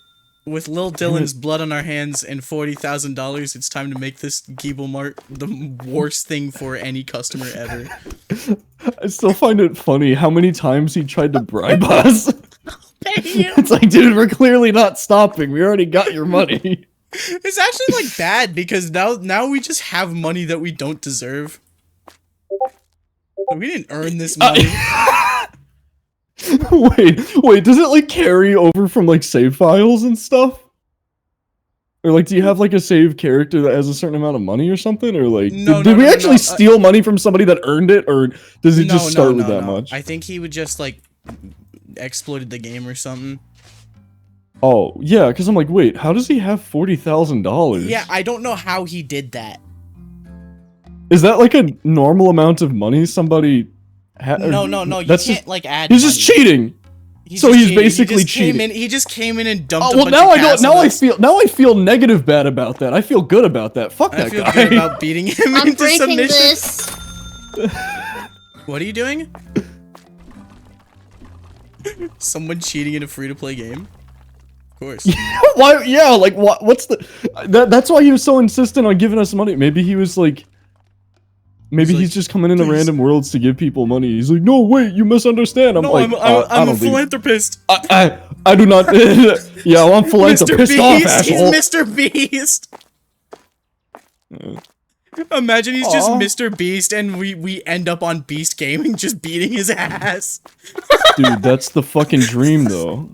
With Lil Dylan's blood on our hands and $40,000, it's time to make this Geeble Mart the worst thing for any customer ever. I still find it funny how many times he tried to bribe us. Damn. It's like, dude, we're clearly not stopping. We already got your money. It's actually like bad because now we just have money that we don't deserve. We didn't earn this money. Wait, does it like carry over from like save files and stuff? Or like, do you have like a save character that has a certain amount of money or something? Or like, did we actually steal money from somebody that earned it? Or does it just start with that much? I think he would just like exploited the game or something. Oh, yeah, because I'm like, wait, how does he have $40,000? Yeah, I don't know how he did that. Is that like a normal amount of money somebody No, you can't like add He's money. just cheating. He's basically cheating. He just came in and dumped a bunch of cash. Now I feel negative bad about that. I feel good about that. Fuck that guy. I feel good about beating him I'm into breaking submission. this. What are you doing? Someone cheating in a free-to-play game? Of course. Why? Yeah, like what? What's the? That's why he was so insistent on giving us money. Maybe he was like. Maybe he's just coming into random worlds to give people money. He's like, no, wait, you misunderstand. I'm I'm a philanthropist. I do not. Yeah, well, I'm philanthropist. Off, asshole. He's Mr. Beast. Imagine he's just Mr. Beast and we end up on Beast Gaming just beating his ass. Dude, that's the fucking dream, though.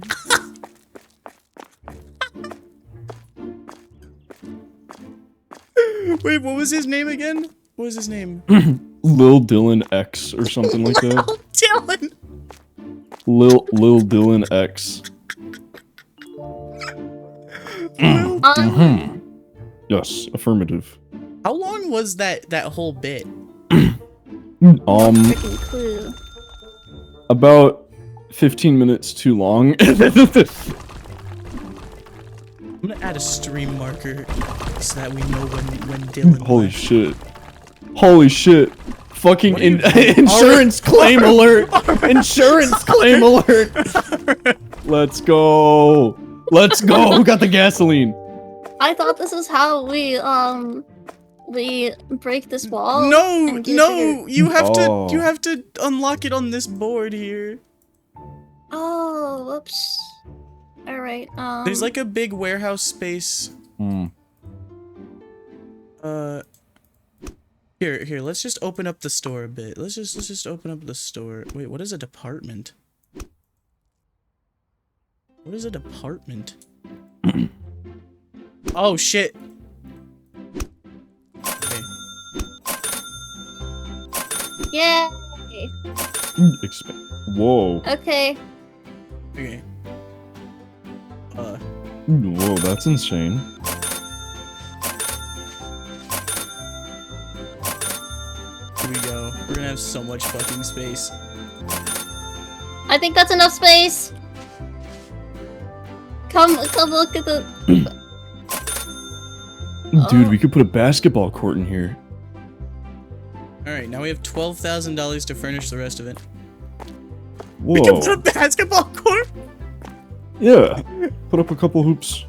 Wait, what was his name again? What was his name? Lil Dylan X or something like that. Lil Dylan. Lil Dylan X. Yes, affirmative. How long was that whole bit? Freaking clue. About 15 minutes too long. I'm gonna add a stream marker so that we know when Dylan. Holy shit. Holy shit. Fucking insurance claim alert. Insurance claim alert. Let's go. Let's go. Who got the gasoline? I thought this is how we break this wall. No, you have to unlock it on this board here. Oh, whoops. All right. There's like a big warehouse space. Here, let's just open up the store a bit. Let's just open up the store. Wait, what is a department? What is a department? Oh shit. Okay. Yeah. Whoa. Okay. Okay. Whoa, that's insane. Here we go. We're gonna have so much fucking space. I think that's enough space. Come look at the. Dude, we could put a basketball court in here. Alright, now we have $12,000 to furnish the rest of it. Whoa. We can put a basketball court? Yeah. Put up a couple hoops.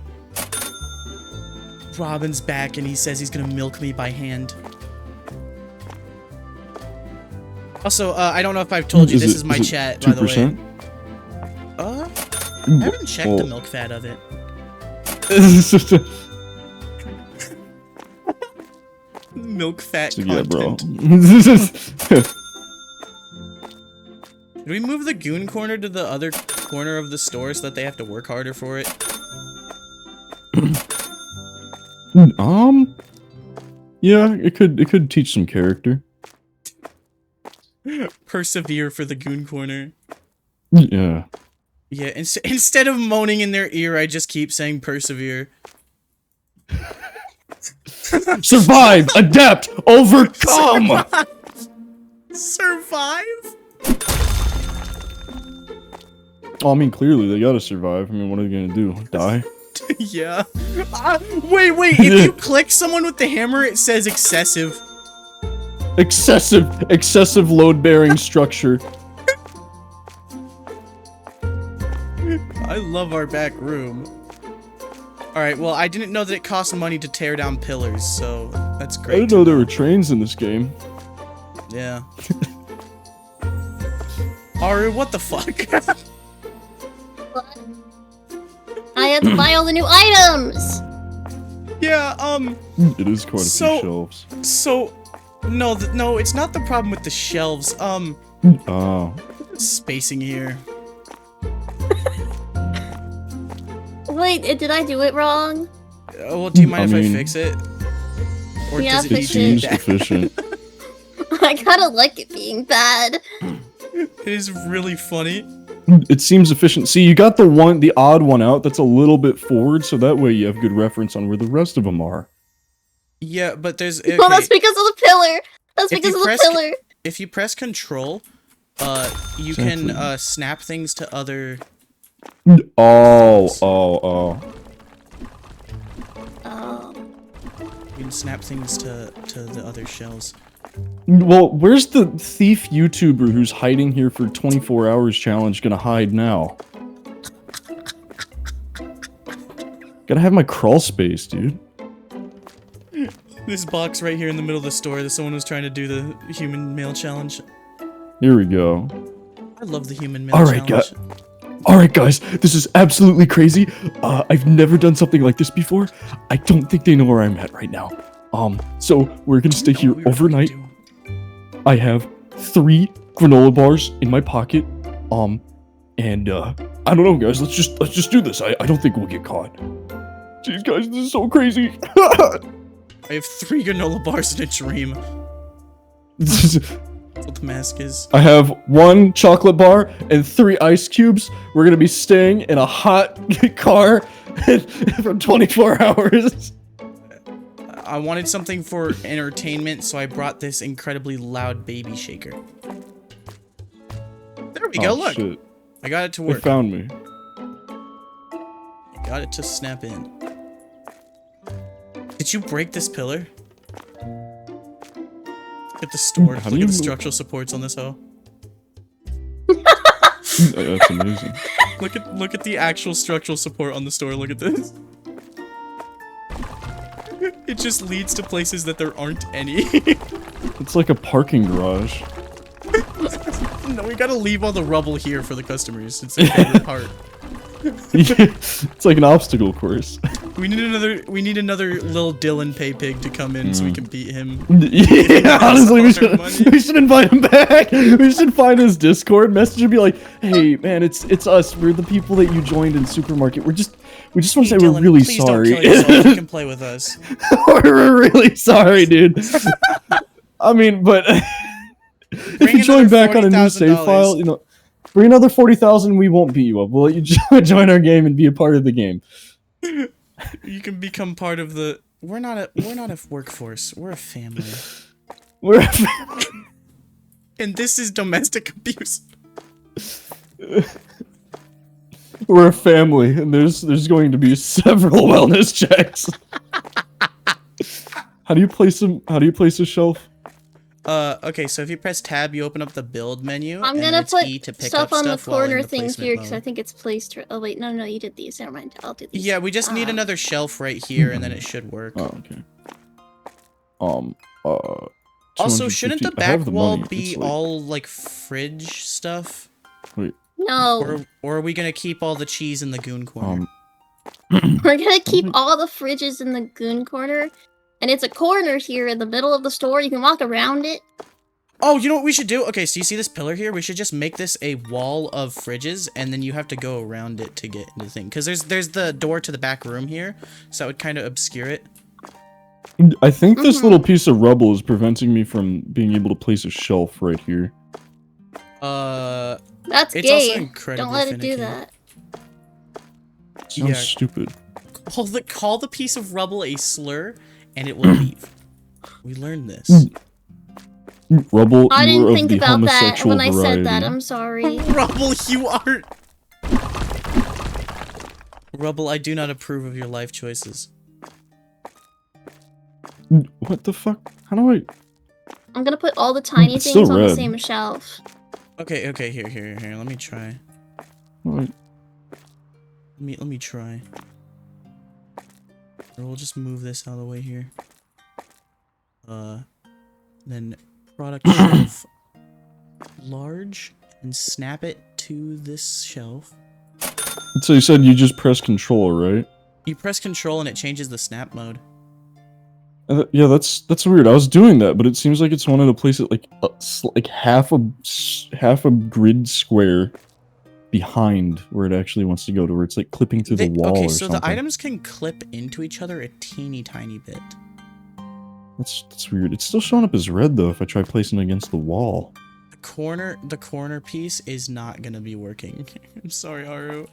Robin's back and he says he's gonna milk me by hand. Also, I don't know if I've told you, this is my chat, by the way. I haven't checked the milk fat of it. Milk fat content. Bro. Did we move the goon corner to the other corner of the store so that they have to work harder for it? Yeah, it could teach some character. Persevere for the goon corner. Yeah. Yeah, instead of moaning in their ear, I just keep saying persevere. Survive, adapt, overcome. Survive? Oh, I mean, clearly they gotta survive. I mean, what are they gonna do? Die? Yeah. Wait, if you click someone with the hammer, it says excessive. Excessive load-bearing structure. I love our back room. Alright, well, I didn't know that it cost money to tear down pillars, so that's great. I didn't know there were trains in this game. Yeah. Aru, what the fuck? What? I had to buy all the new items! Yeah, It is quite a few shelves. So, no, it's not the problem with the shelves, Oh. spacing here. Wait, did I do it wrong? Well, do you mind if I fix it? Or Yeah, does it fix seems bad? deficient. I kinda like it being bad. It is really funny. It seems efficient. See, you got the odd one out that's a little bit forward, so that way you have good reference on where the rest of them are. Yeah, but there's... Okay, Well, that's because of the pillar! That's because of the pillar! If you press control, you Exactly. can, snap things to other... Oh. Oh. You can snap things to the other shells. Well, where's the thief YouTuber who's hiding here for 24 hours challenge gonna hide now? Gotta have my crawl space, dude. This box right here in the middle of the store that someone was trying to do the human mail challenge. Here we go. I love the human mail challenge. Alright guys, this is absolutely crazy. I've never done something like this before. I don't think they know where I'm at right now. So we're gonna stay here overnight. I have 3 granola bars in my pocket. And I don't know guys, let's just do this. I don't think we'll get caught. Jeez guys, this is so crazy. I have 3 granola bars in a dream. This is That's what the mask is. I have 1 chocolate bar and 3 ice cubes. We're gonna be staying in a hot car for 24 hours. I wanted something for entertainment, so I brought this incredibly loud baby shaker. There we go, look. Shit. I got it to They work. found me. Got it to snap in. Did you break this pillar? Look at the store. How Look do at the you- structural supports on this hoe. That's amazing. Look at the actual structural support on the store. Look at this. It just leads to places that there aren't any. It's like a parking garage. No, we gotta leave all the rubble here for the customers. It's their favorite part. It's like an obstacle course. We need another little Dylan pay pig to come in so we can beat him. Yeah, honestly, all our money. we should invite him back. We should find his Discord message and be like, "Hey, man, it's us. We're the people that you joined in supermarket. We just want to say Dylan, we're really please sorry. Don't kill yourself. You can play with us. We're really sorry, dude. I mean, but if you join back on a new save $40,000. file, you know, for another 40,000, we won't beat you up. We'll let you join our game and be a part of the game. You can become part of the. We're not a workforce. We're a family. We're a family. And this is domestic abuse. We're a family, and there's going to be several wellness checks. How do you place a shelf? Okay, so if you press tab, you open up the build menu. I'm and gonna it's put E to pick stuff up on the stuff while in corner the thing placement here because mode. I think it's placed. Oh wait, no, you did these. Never mind. I'll do these. Yeah, we just need another shelf right here, and then it should work. Oh, okay. Also, shouldn't the 250. I have back the wall money. be It's like- all like fridge stuff? Wait. No. Or are we gonna keep all the cheese in the goon corner? We're gonna keep all the fridges in the goon corner. And it's a corner here in the middle of the store. You can walk around it. Oh, you know what we should do? Okay, so you see this pillar here? We should just make this a wall of fridges, and then you have to go around it to get into the thing. Because there's the door to the back room here, so that would kind of obscure it. I think this little piece of rubble is preventing me from being able to place a shelf right here. That's it's also gay. incredibly Don't let finicky. it do that. Sounds stupid. Call the piece of rubble a slur, and it will leave. We learned this. Rubble, I you are didn't of think the about that homosexual when I variety. said that. I'm sorry. Rubble, you are... Rubble, I do not approve of your life choices. What the fuck? How do I... I'm gonna put all the tiny It's things still on the red. same shelf. Okay, here. Let me try. What? Let me try. Or we'll just move this out of the way here. Then product shelf large and snap it to this shelf. So you said you just press control, right? You press control and it changes the snap mode. Yeah, that's weird. I was doing that, but it seems like it's wanting to place it like half a grid square behind where it actually wants to go to, where it's like clipping through the wall or something. Okay, so the items can clip into each other a teeny tiny bit. That's weird. It's still showing up as red though if I try placing it against the wall. The corner piece is not gonna be working. I'm sorry, Aru.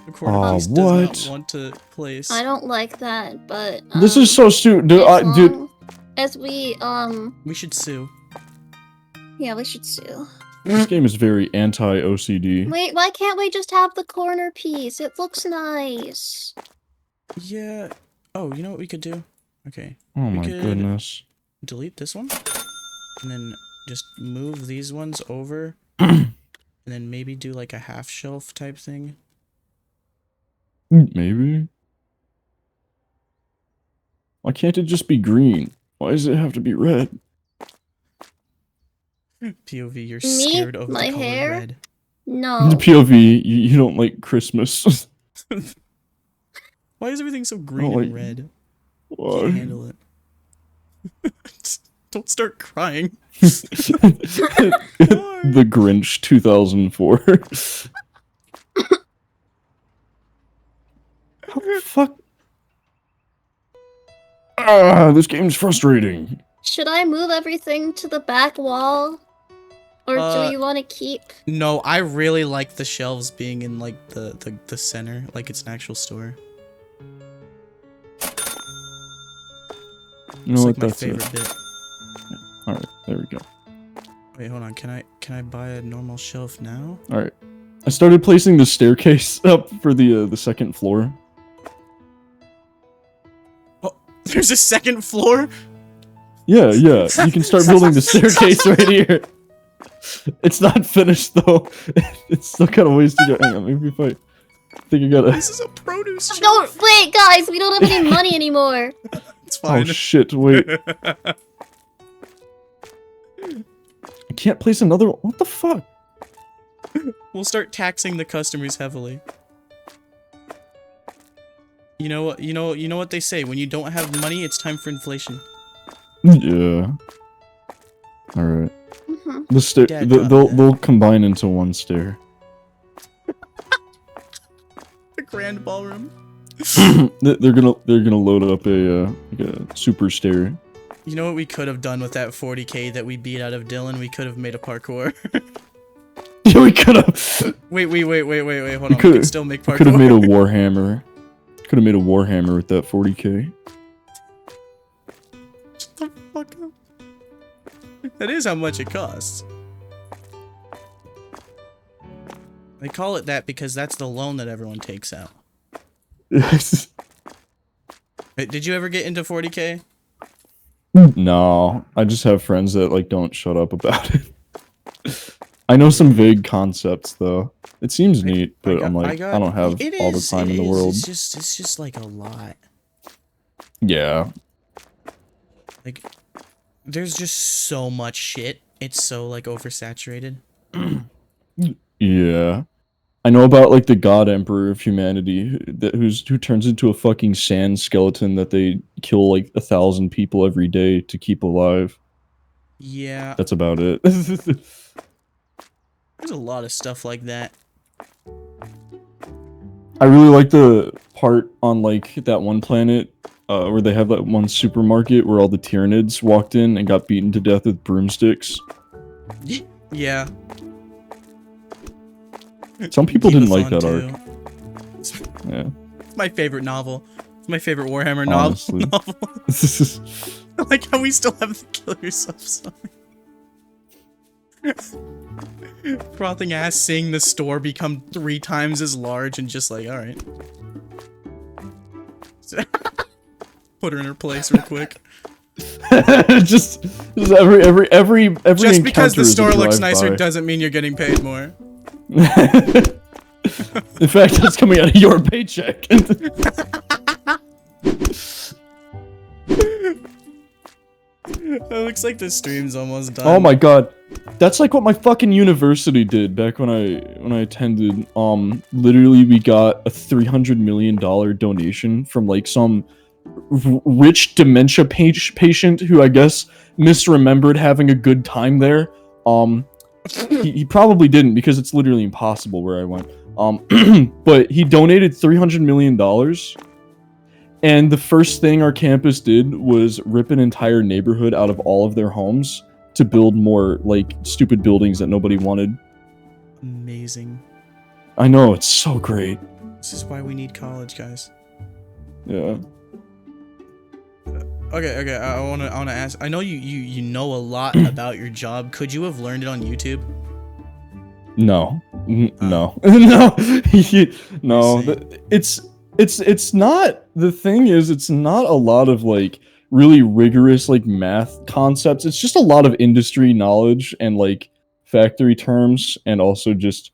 The corner piece does not want to place. I don't like that, but this is so stupid, dude. As we should sue. Yeah, we should sue. This game is very anti-OCD. Wait, why can't we just have the corner piece? It looks nice. Yeah. Oh, you know what we could do? Okay. Oh my goodness. Delete this one. And then just move these ones over. And then maybe do like a half shelf type thing. Maybe. Why can't it just be green? Why does it have to be red? POV, you're scared of my the color hair? red. No. POV, you don't like Christmas. Why is everything so green and red? Why? Can't handle it. Don't start crying. The Grinch 2004. How the fuck? This game's frustrating. Should I move everything to the back wall? Or do you want to keep? No, I really like the shelves being in like the center, like it's an actual store. You know what? Like my That's favorite it. bit. All right, there we go. Wait, hold on. Can I buy a normal shelf now? All right, I started placing the staircase up for the second floor. Oh, there's a second floor? Yeah, you can start building the staircase right here. It's not finished though. It's still got a ways to go. Hang on, maybe if I think I gotta. This is a produce shelf. Don't wait, guys. We don't have any money anymore. It's fine. Oh shit! Wait. I can't place another one. What the fuck? We'll start taxing the customers heavily. You know what? You know what they say. When you don't have money, it's time for inflation. Yeah. All right. The stair. They'll combine into one stair. The grand ballroom. They're gonna load up a super stair. You know what we could have done with that 40k that we beat out of Dylan? We could have made a parkour. Yeah, we could have. Wait, hold on. We could still make parkour. Could have made a warhammer. Could have made a warhammer with that 40k. Shut the fuck up. That is how much it costs. They call it that because that's the loan that everyone takes out. Wait, did you ever get into 40k? No, I just have friends that like don't shut up about it. I know some vague concepts though. It seems neat, but I don't have all the time in the world. It's just like a lot. Yeah. Like, There's just so much shit. It's so like oversaturated. Yeah. I know about like the God Emperor of humanity who turns into a fucking sand skeleton that they kill like 1,000 people every day to keep alive. Yeah. That's about it. There's a lot of stuff like that. I really like the part on like that one planet where they have that one supermarket where all the Tyranids walked in and got beaten to death with broomsticks. Yeah. Some people didn't like that arc. Yeah. It's my favorite novel. It's my favorite Warhammer Honestly. novel. I like how we still have the kill yourself sign. Frothing ass seeing the store become 3 times as large and just like, alright. Put her in her place real quick. just every Just because the store looks nicer drive-by. doesn't mean you're getting paid more. In fact, that's coming out of your paycheck. It looks like the stream's almost done. Oh my god. That's like what my fucking university did back when I attended. Literally we got a $300 million donation from like some rich dementia patient who I guess misremembered having a good time there. He probably didn't because it's literally impossible where I went. But he donated $300 million. And the first thing our campus did was rip an entire neighborhood out of all of their homes to build more, like, stupid buildings that nobody wanted. Amazing. I know, it's so great. This is why we need college, guys. Yeah. Okay, I wanna ask. I know you know a lot about your job. Could you have learned it on YouTube? No. No. No. No. It's not, the thing is, it's not a lot of, like, really rigorous, like, math concepts. It's just a lot of industry knowledge and, like, factory terms, and also just,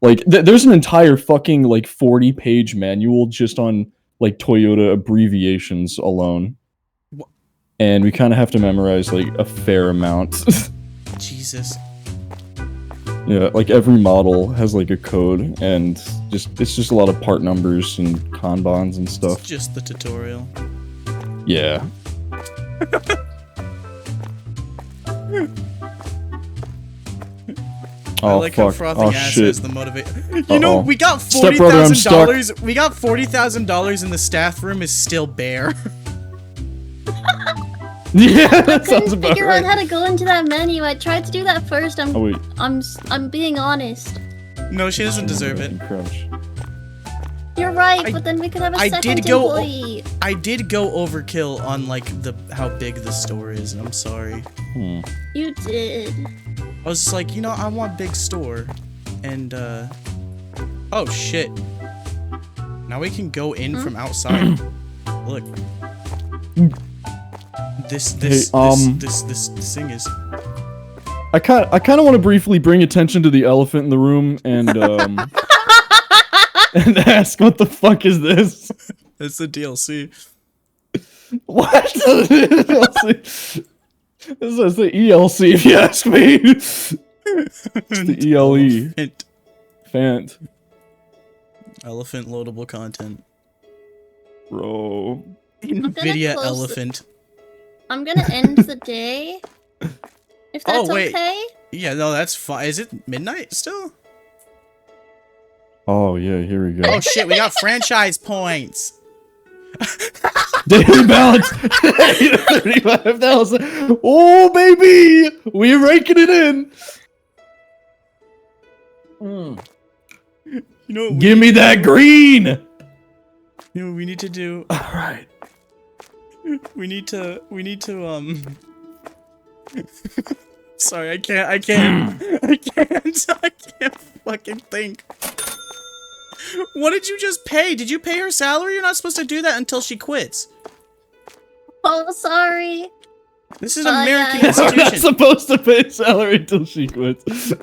like, there's an entire fucking, like, 40-page manual just on, like, Toyota abbreviations alone. And we kind of have to memorize, like, a fair amount. Jesus. Yeah, like, every model has, like, a code, and it's just a lot of part numbers and Kanbans and stuff. It's just the tutorial. Yeah. I Oh, like how fuck. Frothing Oh, Ass shit. is the motivate. You know, we got Stepbrother, I'm stuck. $40,000. We got $40,000 in the staff room is still bare. Yeah, that I sounds couldn't about figure out right. how to go into that menu. I tried to do that first. Oh, wait. I'm being honest. No, she doesn't deserve it. Crouch. You're right, but then we could have a second employee. I did go overkill on like how big the store is, and I'm sorry. You did. I was just like, you know, I want big store, and oh shit. Now we can go in from outside. Look. This thing is. I kind of want to briefly bring attention to the elephant in the room and and ask what the fuck is this? It's the DLC. What? DLC? This is the ELC if you ask me. It's the ELE. Fant. Elephant loadable content. Bro. NVIDIA elephant. I'm gonna end the day. If that's okay? Yeah, no, that's fine. Is it midnight still? Oh, yeah, here we go. Oh, shit, we got franchise points. Daily balance. 35,000. Oh, baby. We're raking it in. You know what Give me that green. You know what we need to do? All right. We need to Sorry, I can't fucking think. What did you just pay? Did you pay her salary? You're not supposed to do that until she quits. Oh, sorry. This is an American yeah. institution. We're not supposed to pay salary until she quits.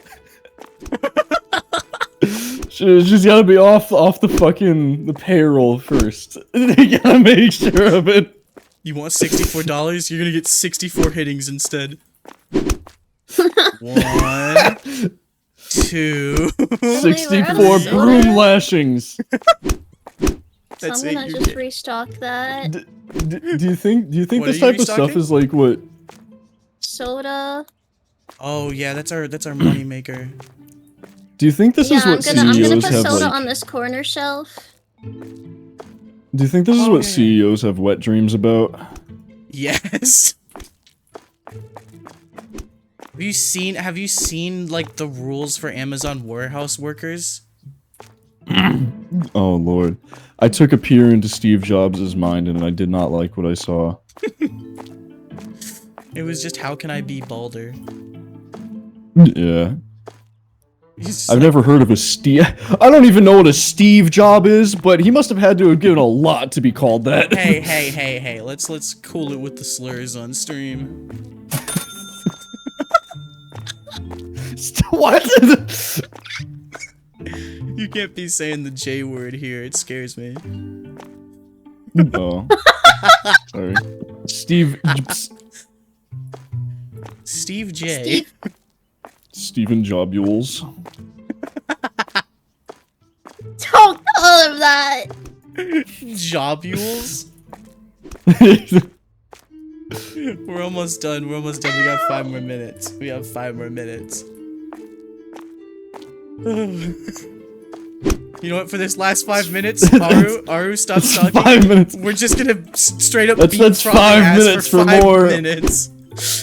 She's gotta be off the fucking payroll first. You gotta make sure of it. You want $64? You're gonna get 64 hittings instead. 1, 2. 64 broom lashings. So I'm gonna just restock that. Do you think What this are you type of stuff restocking? is like what? Soda. Oh yeah, that's our money maker. Do you think this is what I'm gonna CEOs put have soda like? on this corner shelf. Do you think this is what CEOs have wet dreams about? Yes. Have you seen like the rules for Amazon warehouse workers? Oh lord. I took a peer into Steve Jobs' mind and I did not like what I saw. It was just, how can I be balder? Yeah. He's I've like, never heard of a Steve. I don't even know what a Steve job is, but he must have had to have given a lot to be called that. hey, let's cool it with the slurs on stream. What? You can't be saying the J word here, it scares me. Oh. Sorry. Steve J. Steven Jobules. Don't call him that! Jobules? We're almost done, we got 5 more minutes. You know what, for this last 5 minutes, Aru, stop talking. 5 minutes. We're just gonna straight up That's beat 5 minutes for 5 more. minutes.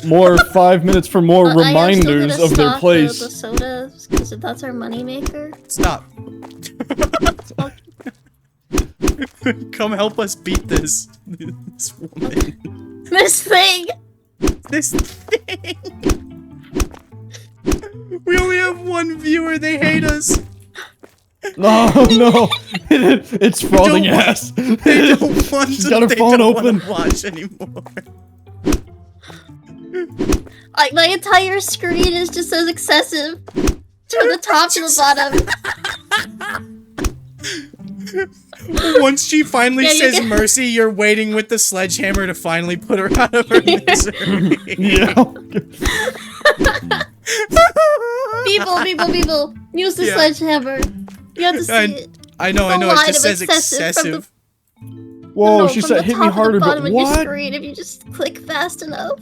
More 5 minutes for more reminders of their place. The sodas, because that's our moneymaker. Stop. Come help us beat this. This woman. This thing! This thing. We only have 1 viewer, they hate us. No, no. It's frothing ass. They don't want She's to, got her phone open. Watch anymore. Like, my entire screen is just as excessive. From the top to the bottom. Once she finally says mercy, you're waiting with the sledgehammer to finally put her out of her misery. Yeah. People. Use the sledgehammer. You have to see it. I know, it just says excessive. Whoa, she said hit me harder, but Your what? screen if you just click fast enough.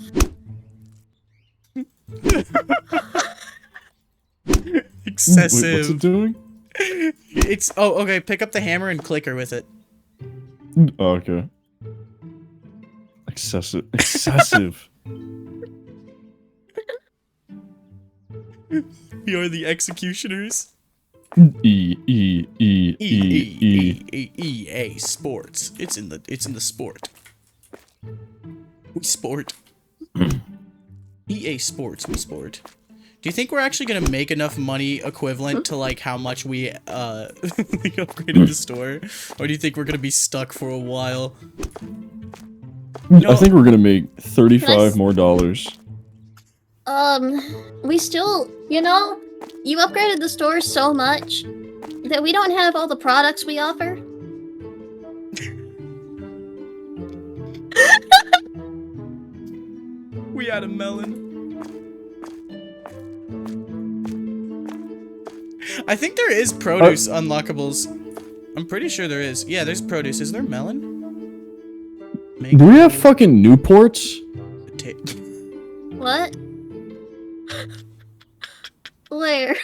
Excessive. Wait, what's it doing? It's okay. Pick up the hammer and click her with it. Oh, okay. Excessive. You're the executioners. EA Sports. It's in the sport. We sport. EA Sports. We sport. Do you think we're actually gonna make enough money equivalent to like how much we upgraded the store, or do you think we're gonna be stuck for a while? I think we're gonna make $35 more. We still, you upgraded the store so much that we don't have all the products we offer. We had a melon. I think there is produce unlockables. I'm pretty sure there is. Yeah, there's produce. Is there melon? Do we have fucking Newports? What? Where?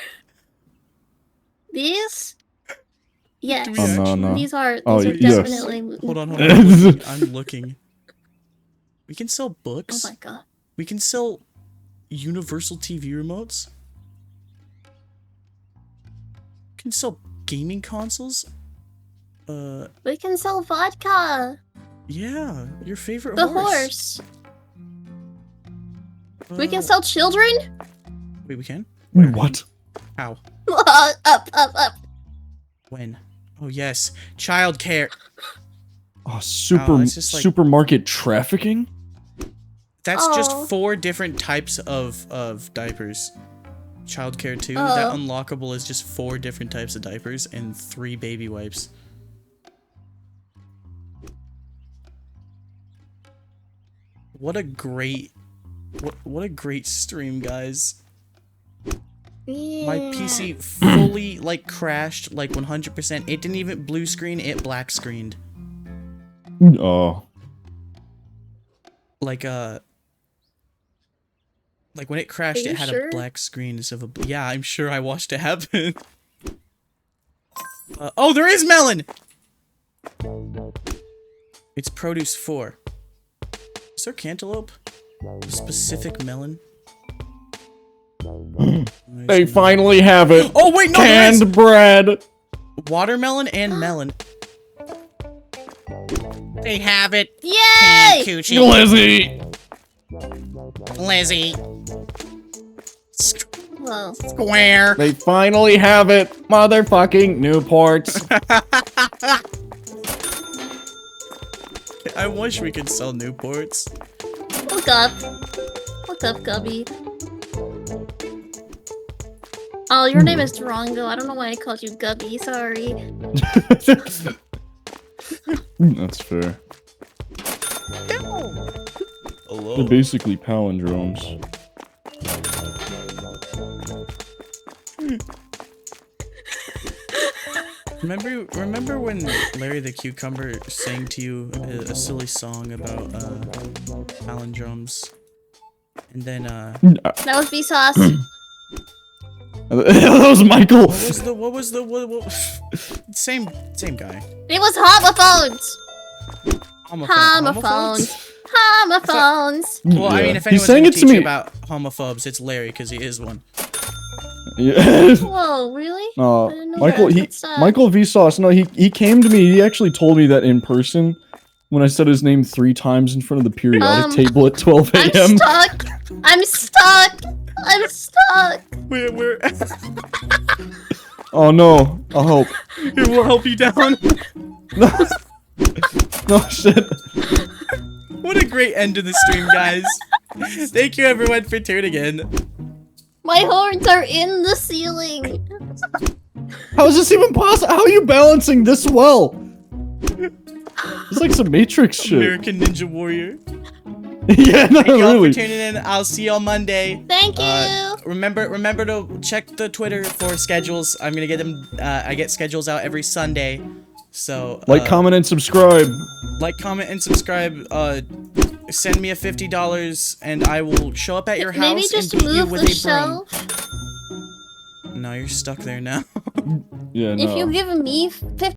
These? Yes. No. These are yes. definitely. Hold on. I'm looking. We can sell books. Oh my god. We can sell universal TV remotes. We can sell gaming consoles. We can sell vodka. Yeah, your favorite The horse. We can sell children. Wait, we can? Wait, what? How? Up. When? Oh yes, childcare. Oh, it's just like- supermarket trafficking? That's just 4 different types of diapers. Childcare 2. That unlockable is just 4 different types of diapers and 3 baby wipes. What a great stream, guys. Yeah. My PC fully like crashed like 100%. It didn't even blue screen, it black screened. Oh. Like when it crashed, Are you it had sure? a black screen instead of a. Yeah, I'm sure I watched it happen. Oh, there is melon. It's produce 4. Is there cantaloupe? Specific melon. They finally have it. Oh wait, no, there is! Canned bread. Watermelon and melon. They have it. Yay! Coochie. Glizzy. Lizzie. Whoa. Square. They finally have it. Motherfucking Newports. I wish we could sell Newports. Look up. Look up, Gubby. Oh, your name is Durango. I don't know why I called you Gubby. Sorry. That's fair. Hello. They're basically palindromes. Remember when Larry the Cucumber sang to you a silly song about palindromes? And then That was Vsauce. That was Michael. what was the same guy. It was homophones. Homophones. Homophones. Well, I mean, if He anyone's sang gonna it to teach you me. about homophobes, it's Larry because he is one. Yeah. Whoa, really? I didn't know Michael, that. he, That's, Michael Vsauce. No, he came to me. He actually told me that in person when I said his name 3 times in front of the periodic table at 12 I'm a.m. stuck. I'm stuck. I'm stuck. We're Oh no! I'll help. It will help you down. No shit. What a great end to the stream, guys. Thank you everyone for tuning in. My horns are in the ceiling. How is this even possible? How are you balancing this well? It's like some Matrix shit. American Ninja Warrior. Yeah, no, Thank you all really. for tuning in. I'll see you on Monday. Thank you. Remember to check the Twitter for schedules. I'm gonna get them. I get schedules out every Sunday. So Like, comment, and subscribe. like, comment, and subscribe. Send me a $50, and I will show up at your house Maybe just and beat you move with the a broom. shelf. No, you're stuck there now. Yeah, no. If you give me 50